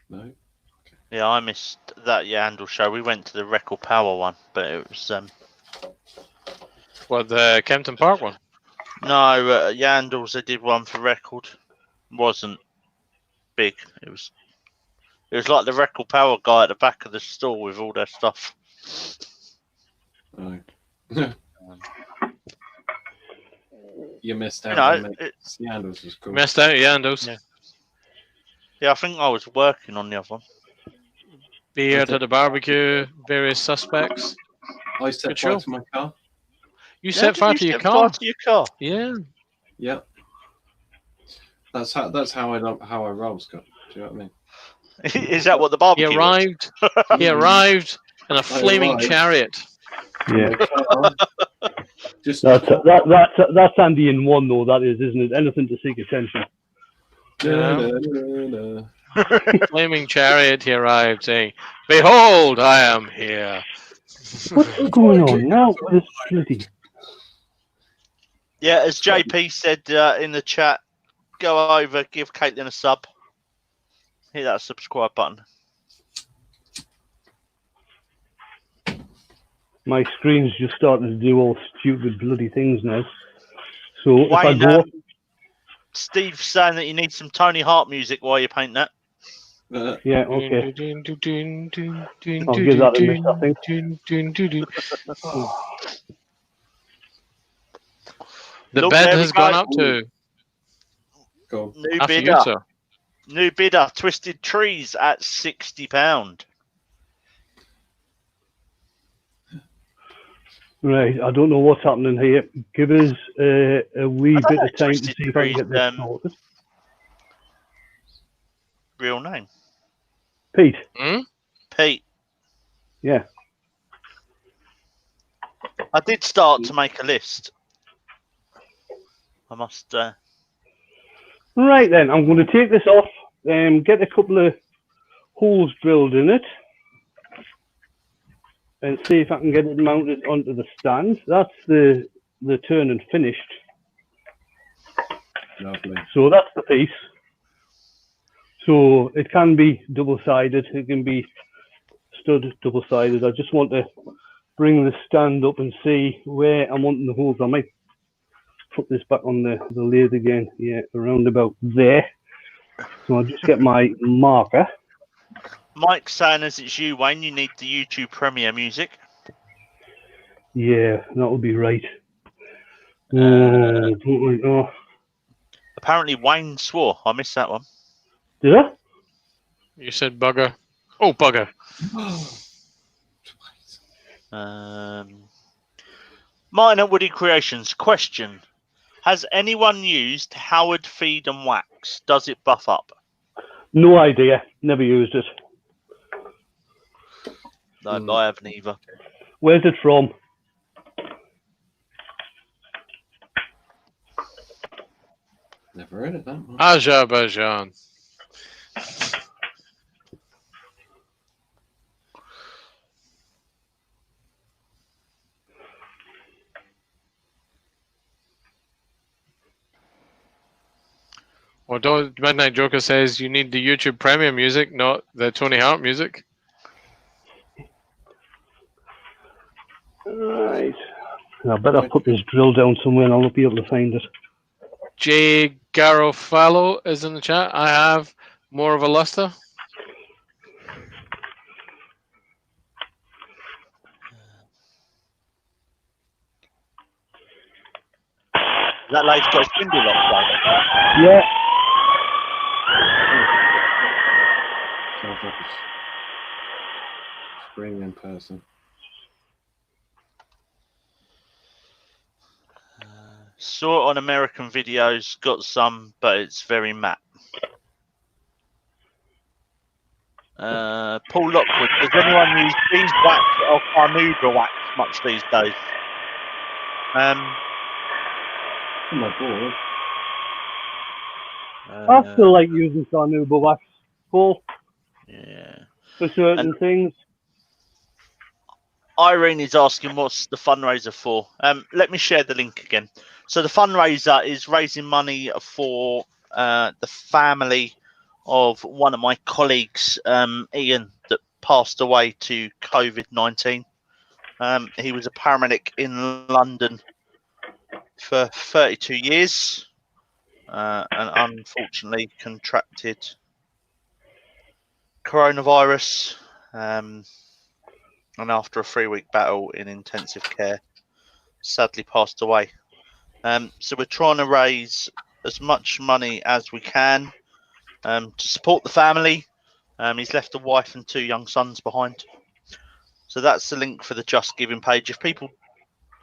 S4: No.
S2: Yeah, I missed that Yandle show. We went to the Record Power one, but it was
S3: What, the Kempton Park one?
S2: no Yandles. They did one for Record. Wasn't big. It was like the Record Power guy at the back of the store with all their stuff.
S4: Oh. You missed out.
S2: No,
S4: Yandles was cool.
S3: Missed out, Yandles.
S2: Yeah. Yeah, I think I was working on the other one.
S3: Beer to the barbecue, various suspects.
S4: I set
S3: Good
S4: fire
S3: show.
S4: to my car.
S3: You set fire to your
S2: set fire
S3: car.
S2: to your car.
S3: Yeah.
S4: Yep. That's how I roll, Scott. Do you know what I mean?
S2: Is that what the
S3: He
S2: barbecue was?
S3: arrived. He arrived in a flaming
S4: arrived.
S3: chariot.
S1: Yeah,
S4: Just
S1: that's Andy in one though. That is, isn't it? Anything to seek attention.
S3: Flaming chariot. He arrived, saying, "Behold, I am here."
S1: What's going on now with this bloody?
S2: Yeah, as JP said in the chat, go over, give Caitlan a sub. Hit that subscribe button.
S1: My screen's just starting to do all stupid bloody things now. So if I
S2: Wayne,
S1: go,
S2: Steve's saying that you need some Tony Hart music while you paint that.
S1: yeah, okay. I'll
S3: I'll
S1: give that a miss, I think.
S3: The
S2: Look,
S3: bed
S2: there we
S3: has gone
S2: go.
S3: up to
S4: Go on.
S2: New
S3: After you,
S2: bidder.
S3: sir.
S2: New bidder. Twisted Trees at £60.
S1: Right, I don't know what's happening here. Give us a wee
S2: I don't
S1: bit
S2: know
S1: of time to
S2: Twisted
S1: see if I can get this
S2: Trees,
S1: sorted.
S2: real name.
S1: Pete,
S3: Hmm?
S2: Pete.
S1: yeah.
S2: I did start to make a list. I must.
S1: Right then, I'm going to take this off and get a couple of holes drilled in it and see if I can get it mounted onto the stand. That's the turn and finished.
S4: Lovely.
S1: So that's the piece. So it can be double-sided. It can be stud double-sided. I just want to bring the stand up and see where I'm wanting the holes. I might put this back on the lathe again. Yeah, around about there. So I'll just get my marker.
S2: Mike's saying as it's you, Wayne, you need the YouTube Premiere music.
S1: Yeah, that would be right. Oh,
S2: Apparently, Wayne swore. I missed that one.
S1: did I?
S3: You said bugger. Oh, bugger.
S2: Martin at Woody Creations. Question: has anyone used Howard Feed and Wax? Does it buff up?
S1: No idea. Never used it.
S2: No, I haven't either.
S1: Where's it from?
S4: Never heard of that one.
S3: Azerbaijan. Well, Midnight Joker says you need the YouTube Premium music, not the Tony Hart music.
S1: Right. I better put this drill down somewhere and I'll not be able to find it.
S3: Jay Garofalo is in the chat. I have more of a luster.
S2: That lady's got a spindle lock, though.
S1: Yeah.
S4: Sounds like a spring in person.
S2: Saw it on American videos, got some, but it's very matte. Paul Lockwood, does anyone use beeswax or carnauba wax much these days?
S4: On my board.
S1: I still like using carnauba wax, Paul,
S2: Yeah.
S1: for certain things.
S2: Irene is asking what's the fundraiser for. Let me share the link again. So the fundraiser is raising money for the family of one of my colleagues, Ian, that passed away to COVID-19. He was a paramedic in London for 32 years and unfortunately contracted coronavirus. And after a 3-week battle in intensive care, sadly passed away. So we're trying to raise as much money as we can to support the family. He's left a wife and 2 young sons behind. So that's the link for the Just Giving page. If people,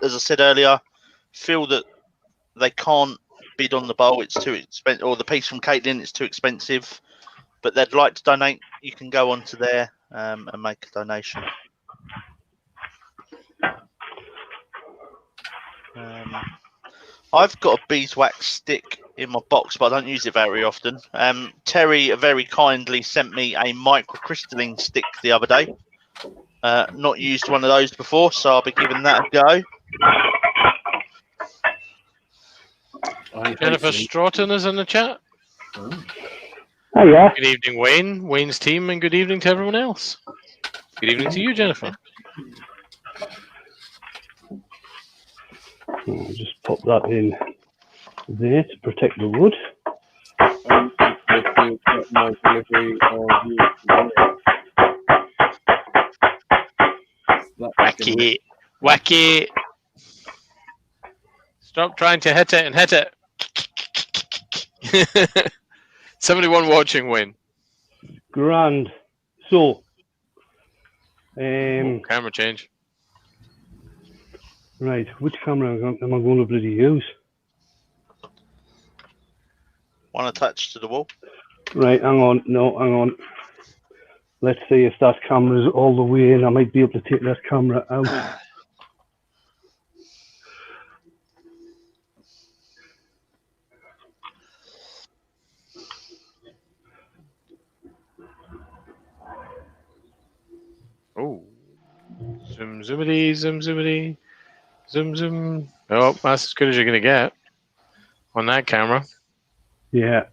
S2: as I said earlier, feel that they can't bid on the bowl, it's too expensive, or the piece from Caitlan, it's too expensive, but they'd like to donate, you can go onto there and make a donation. I've got a beeswax stick in my box, but I don't use it very often. Terry very kindly sent me a microcrystalline stick the other day. Not used one of those before, so I'll be giving that a go.
S3: Jennifer Stroughton is in the chat.
S4: Oh.
S1: Oh, yeah.
S3: Good evening, Wayne, Wayne's team, and good evening to everyone else. Good evening to you, Jennifer.
S1: I'll just pop that in there to protect the wood.
S3: Wacky. Wacky. Stop trying to hit it and hit it. 71 watching, Wayne.
S1: Grand. So,
S3: Camera change.
S1: right, which camera am I going to bloody use?
S2: One attached to the wall.
S1: Right, hang on. No, hang on. Let's see if that camera's all the way in. I might be able to take that camera out.
S3: Oh. Zoom, zoomity, zoom, zoomity. Zoom, zoom. Oh, that's as good as you're going to get on that camera.
S1: Yeah.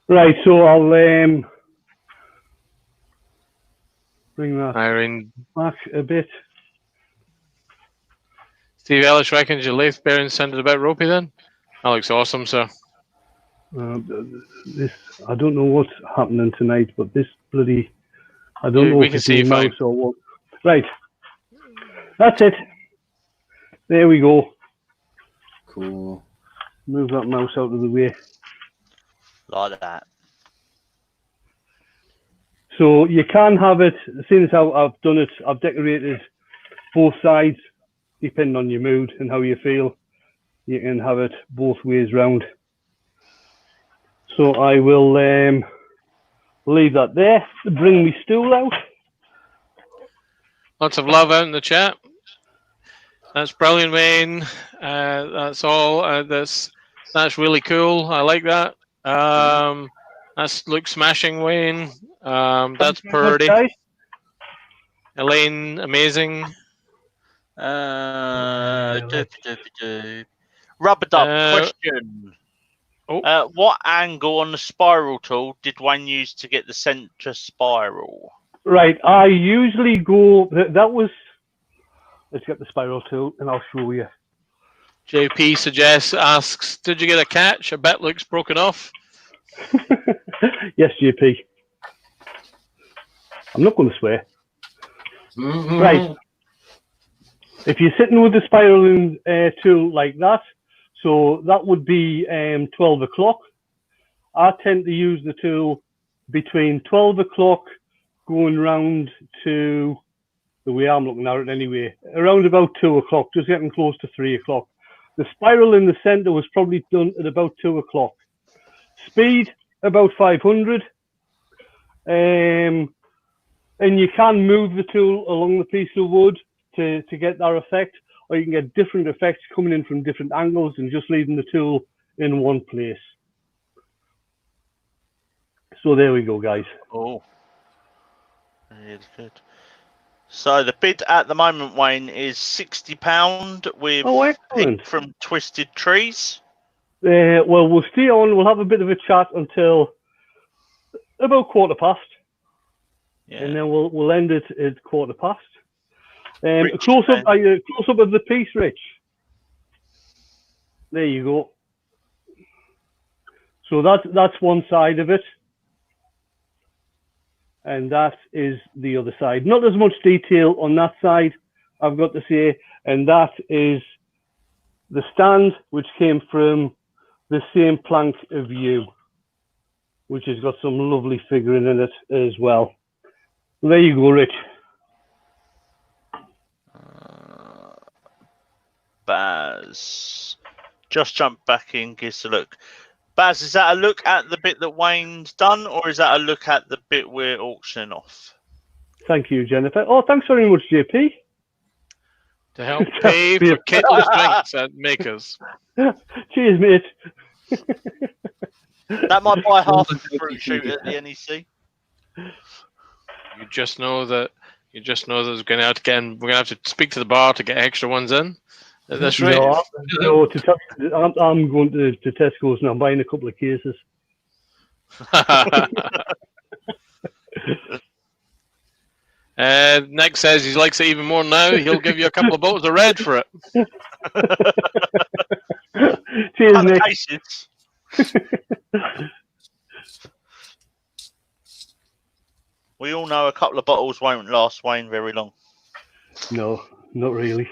S1: Right, so I'll bring that
S3: Irene.
S1: back a bit.
S3: Steve Ellis reckons your lathe bearing sounded a bit ropey then? That looks awesome, sir.
S1: This, I don't know what's happening tonight, but this bloody, I don't know
S3: we
S1: if
S3: can
S1: it's
S3: see
S1: my
S3: you fine.
S1: mouse or what. Right, that's it. There we go.
S4: Cool.
S1: Move that mouse out of the way.
S2: Like that.
S1: So you can have it, since I've done it, I've decorated both sides, depending on your mood and how you feel. You can have it both ways round. So I will leave that there. Bring me stool out.
S3: Lots of love out in the chat. That's brilliant, Wayne. That's all. That's really cool. I like that. That looks smashing, Wayne. That's pretty.
S1: Guys.
S3: Elaine, amazing.
S2: Rubber Dub, question. What angle on the spiral tool did Wayne use to get the centre spiral?
S1: Right, I usually go, that was, let's get the spiral tool and I'll show you.
S3: JP asks, did you get a catch? A bet looks broken off.
S1: Yes, JP. I'm not going to swear.
S4: Mm-hmm.
S1: Right. If you're sitting with the spiraling tool like that, so that would be 12 o'clock. I tend to use the tool between 12 o'clock going round to, the way I'm looking at it anyway, around about 2 o'clock, just getting close to 3 o'clock. The spiral in the center was probably done at about 2 o'clock. Speed, about 500. And you can move the tool along the piece of wood to get that effect, or you can get different effects coming in from different angles and just leaving the tool in one place. So there we go, guys.
S2: Oh, really good. So the bid at the moment, Wayne, is £60 with pick from Twisted Trees.
S1: Well, we'll stay on. We'll have a bit of a chat until about 15:15. Yeah. And then we'll end it at 15:15. Close up of the piece, Rich. There you go. So that's one side of it, and that is the other side. Not as much detail on that side, I've got to say, and that is the stand, which came from the same plank of yew, which has got some lovely figuring in it as well. There you go, Rich.
S2: Baz, just jump back in, gives a look. Baz, is that a look at the bit that Wayne's done, or is that a look at the bit we're auctioning off?
S1: Thank you, Jennifer. Oh, thanks very much, JP.
S3: To help pay for Caitlan's drinks at Makers.
S1: Cheers, mate.
S2: That might buy half a fruit shoot at the NEC.
S3: You just know that we're going to have to speak to the bar to get extra ones in. That's right.
S1: No, I'm going to Tesco's and I'm buying a couple of cases.
S3: Nick says he likes it even more now. He'll give you a couple of bottles of red for it.
S1: Cheers, Nick.
S2: We all know a couple of bottles won't last Wayne very long.
S1: No, not really.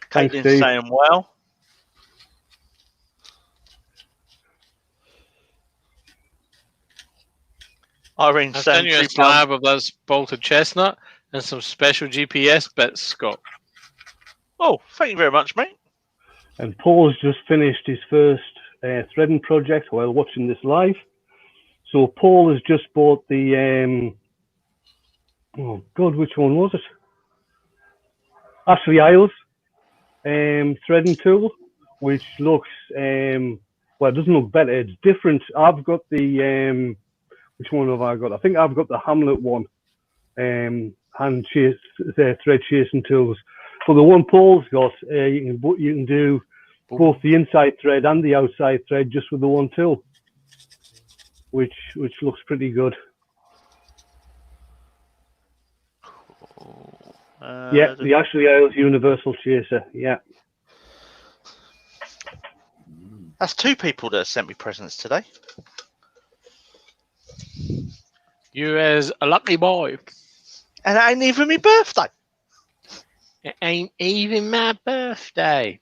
S2: Caitlin's saying well. Irene
S3: I'll send you a
S2: £73.
S3: slab of that bolted chestnut and some special GPS bits, Scott.
S2: Oh, thank you very much, mate.
S1: And Paul's just finished his first threading project while watching this live. So Paul has just bought the, oh God, which one was it? Ashley Isles threading tool, which looks, well, it doesn't look better. It's different. I've got the, which one have I got? I think I've got the Hamlet one, hand chase, thread chasing tools. For the one Paul's got, you can do both the inside thread and the outside thread just with the one tool, which looks pretty good. Yeah, the Ashley Isles Universal Chaser. Yeah.
S2: That's 2 people that have sent me presents today.
S3: You is a lucky boy.
S2: And it ain't even my birthday.
S3: It ain't even my birthday.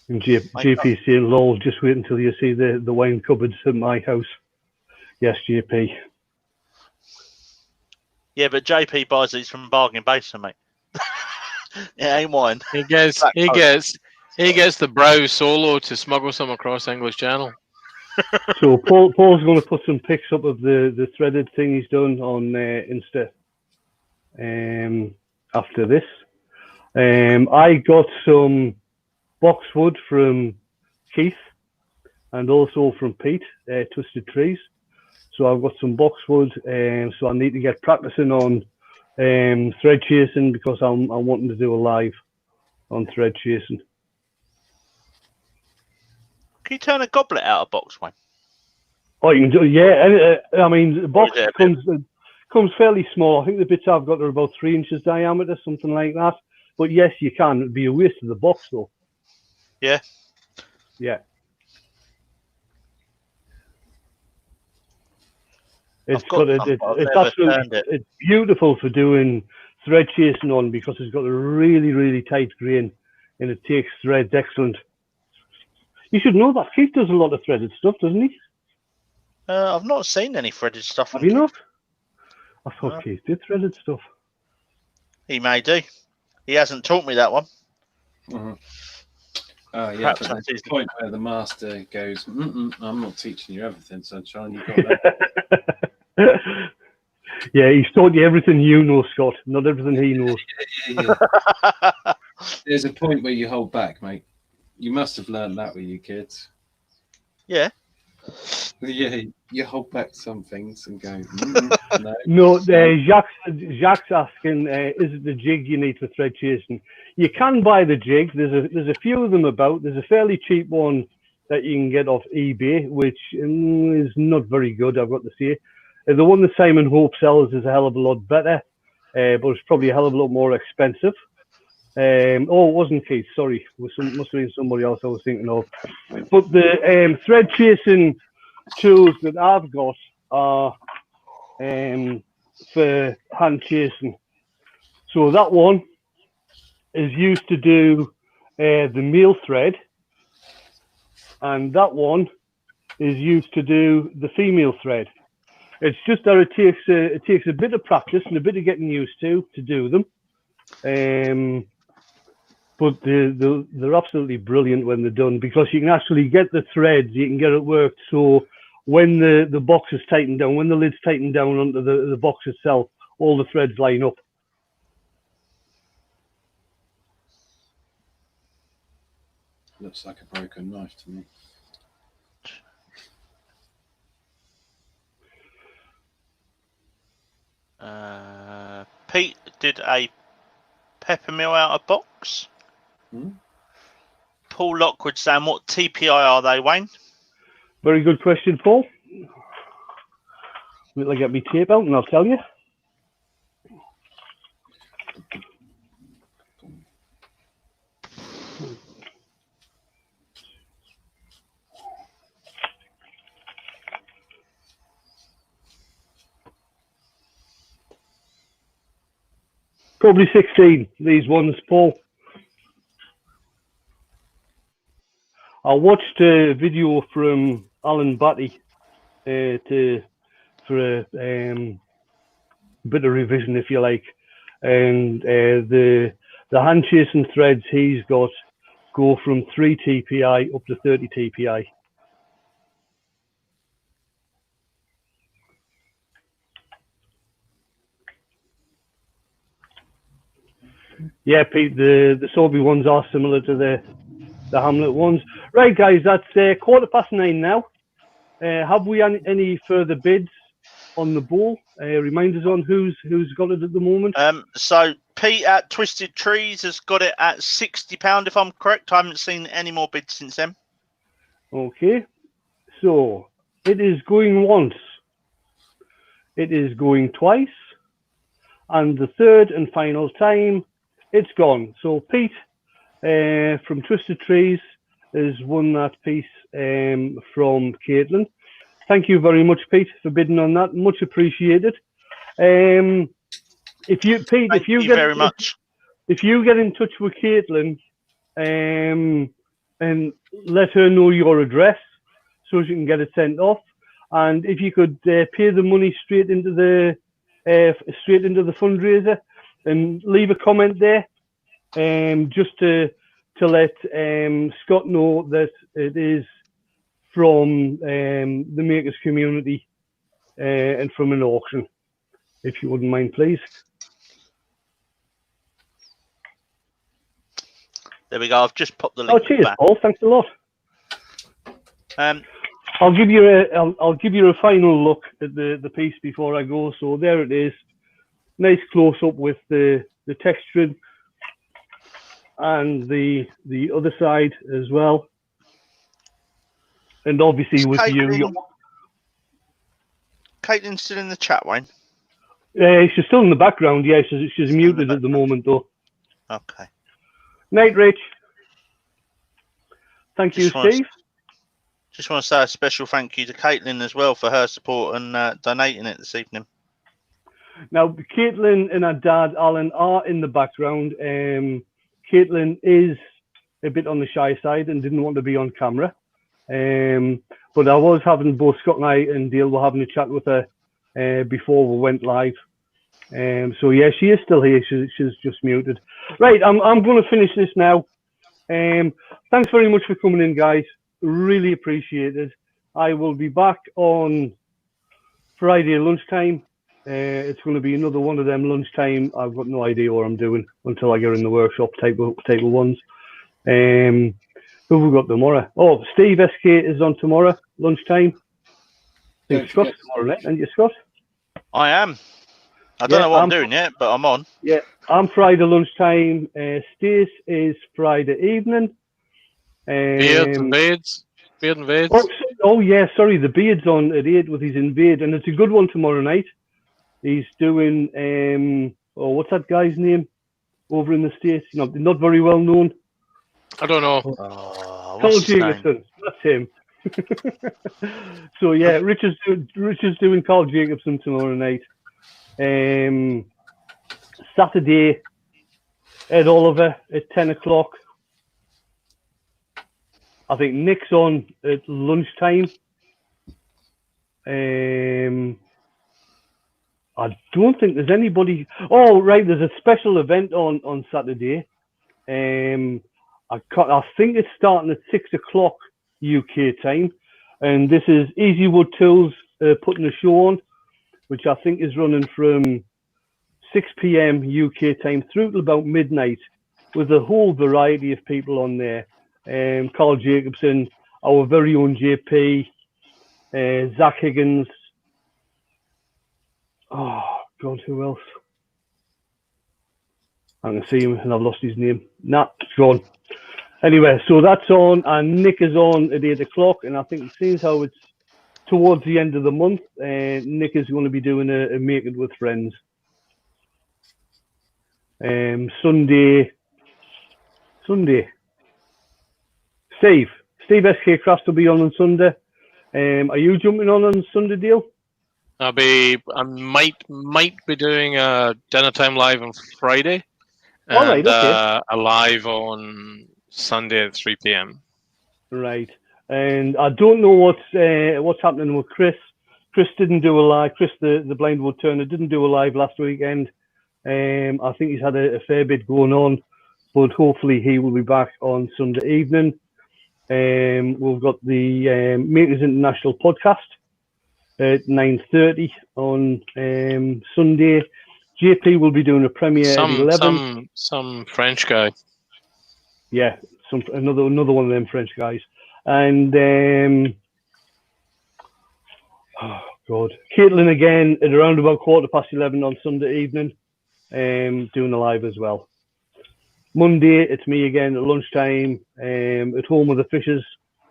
S1: And GPC and lol, just wait until you see the wine cupboards at my house. Yes, GP.
S2: Yeah, but JP buys these from Bargain Basement, mate. It ain't mine.
S3: He gets the brow solo to smuggle some across English Channel.
S1: So Paul's going to put some pics up of the threaded thing he's done on Insta after this. I got some boxwood from Keith and also from Pete, Twisted Trees. So I've got some boxwood, so I need to get practicing on thread chasing because I'm wanting to do a live on thread chasing.
S2: Can you turn a goblet out of box, Wayne?
S1: Oh, you can do, yeah. I mean, the box comes fairly small. I think the bits I've got are about 3 inches diameter, something like that. But yes, you can. It'd be a waste of the box, though.
S2: Yeah.
S1: Yeah. It's it's beautiful for doing thread chasing on because it's got a really, really tight grain and it takes threads excellent. You should know that. Keith does a lot of threaded stuff, doesn't he?
S2: I've not seen any threaded stuff.
S1: Have you not? I thought Keith did threaded stuff.
S2: He may do. He hasn't taught me that one.
S4: Mm-hmm. Yeah, but there's a point where the master goes, I'm not teaching you everything, sunshine. You got that.
S1: Yeah, he's taught you everything you know, Scott, not everything he knows.
S4: Yeah. There's a point where you hold back, mate. You must have learned that with your kids.
S2: Yeah.
S4: Yeah, you hold back some things and go,
S1: no. Jacques asking, is it the jig you need for thread chasing? You can buy the jig. There's a few of them about. There's a fairly cheap one that you can get off eBay, which is not very good, I've got to say. The one that Simon Hope sells is a hell of a lot better, but it's probably a hell of a lot more expensive. It wasn't Keith, sorry. Must have been somebody else I was thinking of. But the thread chasing tools that I've got are for hand chasing. So that one is used to do the male thread, and that one is used to do the female thread. It's just that it takes a bit of practice and a bit of getting used to do them. But they're absolutely brilliant when they're done because you can actually get the threads, you can get it worked so when the box is tightened down, when the lid's tightened down onto the box itself, all the threads line up.
S4: Looks like a broken knife to me.
S2: Pete did a peppermill out of box. Paul Lockwood saying, what TPI are they, Wayne?
S1: Very good question, Paul. Will I get me tape out and I'll tell you. Probably 16, these ones, Paul. I watched a video from Alan Batty to for a bit of revision, if you like. And the hand chasing threads he's got go from 3 TPI up to 30 TPI. Yeah, Pete, the Sobe ones are similar to the Hamlet ones. Right, guys, that's 9:15 now. Have we any further bids on the ball? Reminders on who's got it at the moment?
S2: So Pete at Twisted Trees has got it at £60, if I'm correct. I haven't seen any more bids since then.
S1: Okay, so it is going once, it is going twice, and the third and final time it's gone. So Pete from Twisted Trees has won that piece from Caitlan. Thank you very much, Pete, for bidding on that. Much appreciated. If you get in touch with Caitlan and let her know your address so she can get it sent off, and if you could pay the money straight into the fundraiser and leave a comment there, just to let Scott know that it is from the makers community and from an auction, if you wouldn't mind, please.
S2: There we go. I've just popped the link.
S1: Oh, cheers,
S2: back.
S1: Paul. Thanks a lot.
S2: Um,
S1: I'll give you a final look at the piece before I go. So there it is, nice close up with the textured and the other side as well, and obviously with you.
S2: Caitlin's still in the chat, Wayne.
S1: She's still in the background. Yeah, she's muted at the moment though.
S2: Okay.
S1: Night, Rich. Thank you, Steve.
S2: Just want to say a special thank you to Caitlin as well for her support and donating it this evening.
S1: Now, Caitlin and her dad, Alan, are in the background. Caitlin is a bit on the shy side and didn't want to be on camera. But I was having, both Scott and I and Dale were having a chat with her before we went live. So yeah, she is still here. She's just muted. Right, I'm going to finish this now. Thanks very much for coming in, guys. Really appreciate it. I will be back on Friday lunchtime. It's going to be another one of them lunchtime. I've got no idea what I'm doing until I get in the workshop type of ones. Who have we got tomorrow? Oh, Steve SK is on tomorrow lunchtime. I think Scott's tomorrow night, and you, Scott?
S2: I am. I don't know what I'm doing yet, but I'm on.
S1: Yeah, I'm Friday lunchtime. Stace is Friday evening.
S3: Beard and Vades.
S1: Oh yeah, sorry, the Beard's on at 8 with his Invade, and it's a good one tomorrow night. He's doing what's that guy's name over in the States? Not very well known.
S3: I don't know.
S1: Carl Jacobson, that's him. So yeah, Richard's doing Carl Jacobson tomorrow night. Saturday, Ed Oliver at 10 o'clock. I think Nick's on at lunchtime. I don't think there's anybody. Oh, right, there's a special event on Saturday. I think it's starting at 6 o'clock UK time, and this is Easy Wood Tools putting a show on, which I think is running from 6 p.m. UK time through till about midnight, with a whole variety of people on there. Carl Jacobson, our very own JP, Zach Higgins. Oh God, who else? I can see him and I've lost his name. Nah, it's gone. Anyway, so that's on, and Nick is on at 8 o'clock, and I think it seems how it's towards the end of the month. Nick is going to be doing a Make It With Friends. Sunday. Steve SK Crafts will be on Sunday. Are you jumping on Sunday, Dale?
S3: I might be doing a dinner time live on Friday, and
S1: all right, okay.
S3: a live on Sunday at 3 p.m.
S1: Right, and I don't know what's happening with Chris. Chris didn't do a live. Chris, the Blindwood turner, didn't do a live last weekend. I think he's had a fair bit going on, but hopefully he will be back on Sunday evening. We've got the Makers International podcast at 9:30 on Sunday. JP will be doing a premiere at 11.
S3: Some French guy.
S1: Yeah, another one of them French guys. And oh God, Caitlan again at around about 11:15 on Sunday evening, doing a live as well. Monday it's me again at lunchtime, at home with the Fishers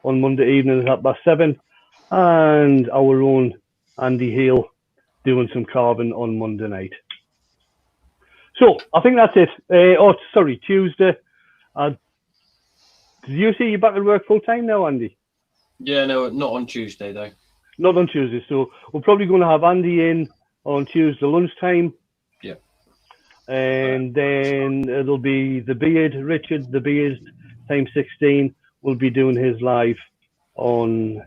S1: on Monday evening at 7:30, and our own Andy Hale doing some carving on Monday night. So I think that's it. Tuesday. Did you see you back at work full time now, Andy?
S5: Yeah, no, not on Tuesday though.
S1: Not on Tuesday. So we're probably going to have Andy in on Tuesday lunchtime.
S5: Yeah.
S1: And then it'll be the Beard, Richard, the Beard, time 16, will be doing his live on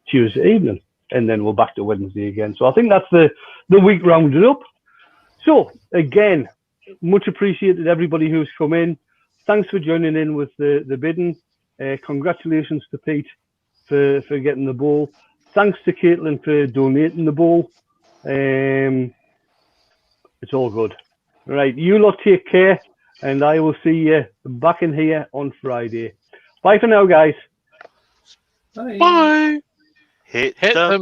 S1: Tuesday evening. And then we're back to Wednesday again. So I think that's the week rounded up. So again, much appreciated everybody who's come in. Thanks for joining in with the bidding. Congratulations to Pete for getting the bowl. Thanks to Caitlan for donating the bowl. It's all good. Right, you lot take care, and I will see you back in here on Friday. Bye for now, guys.
S5: Bye.
S3: Bye.
S2: Hit
S3: Hit
S2: the
S3: the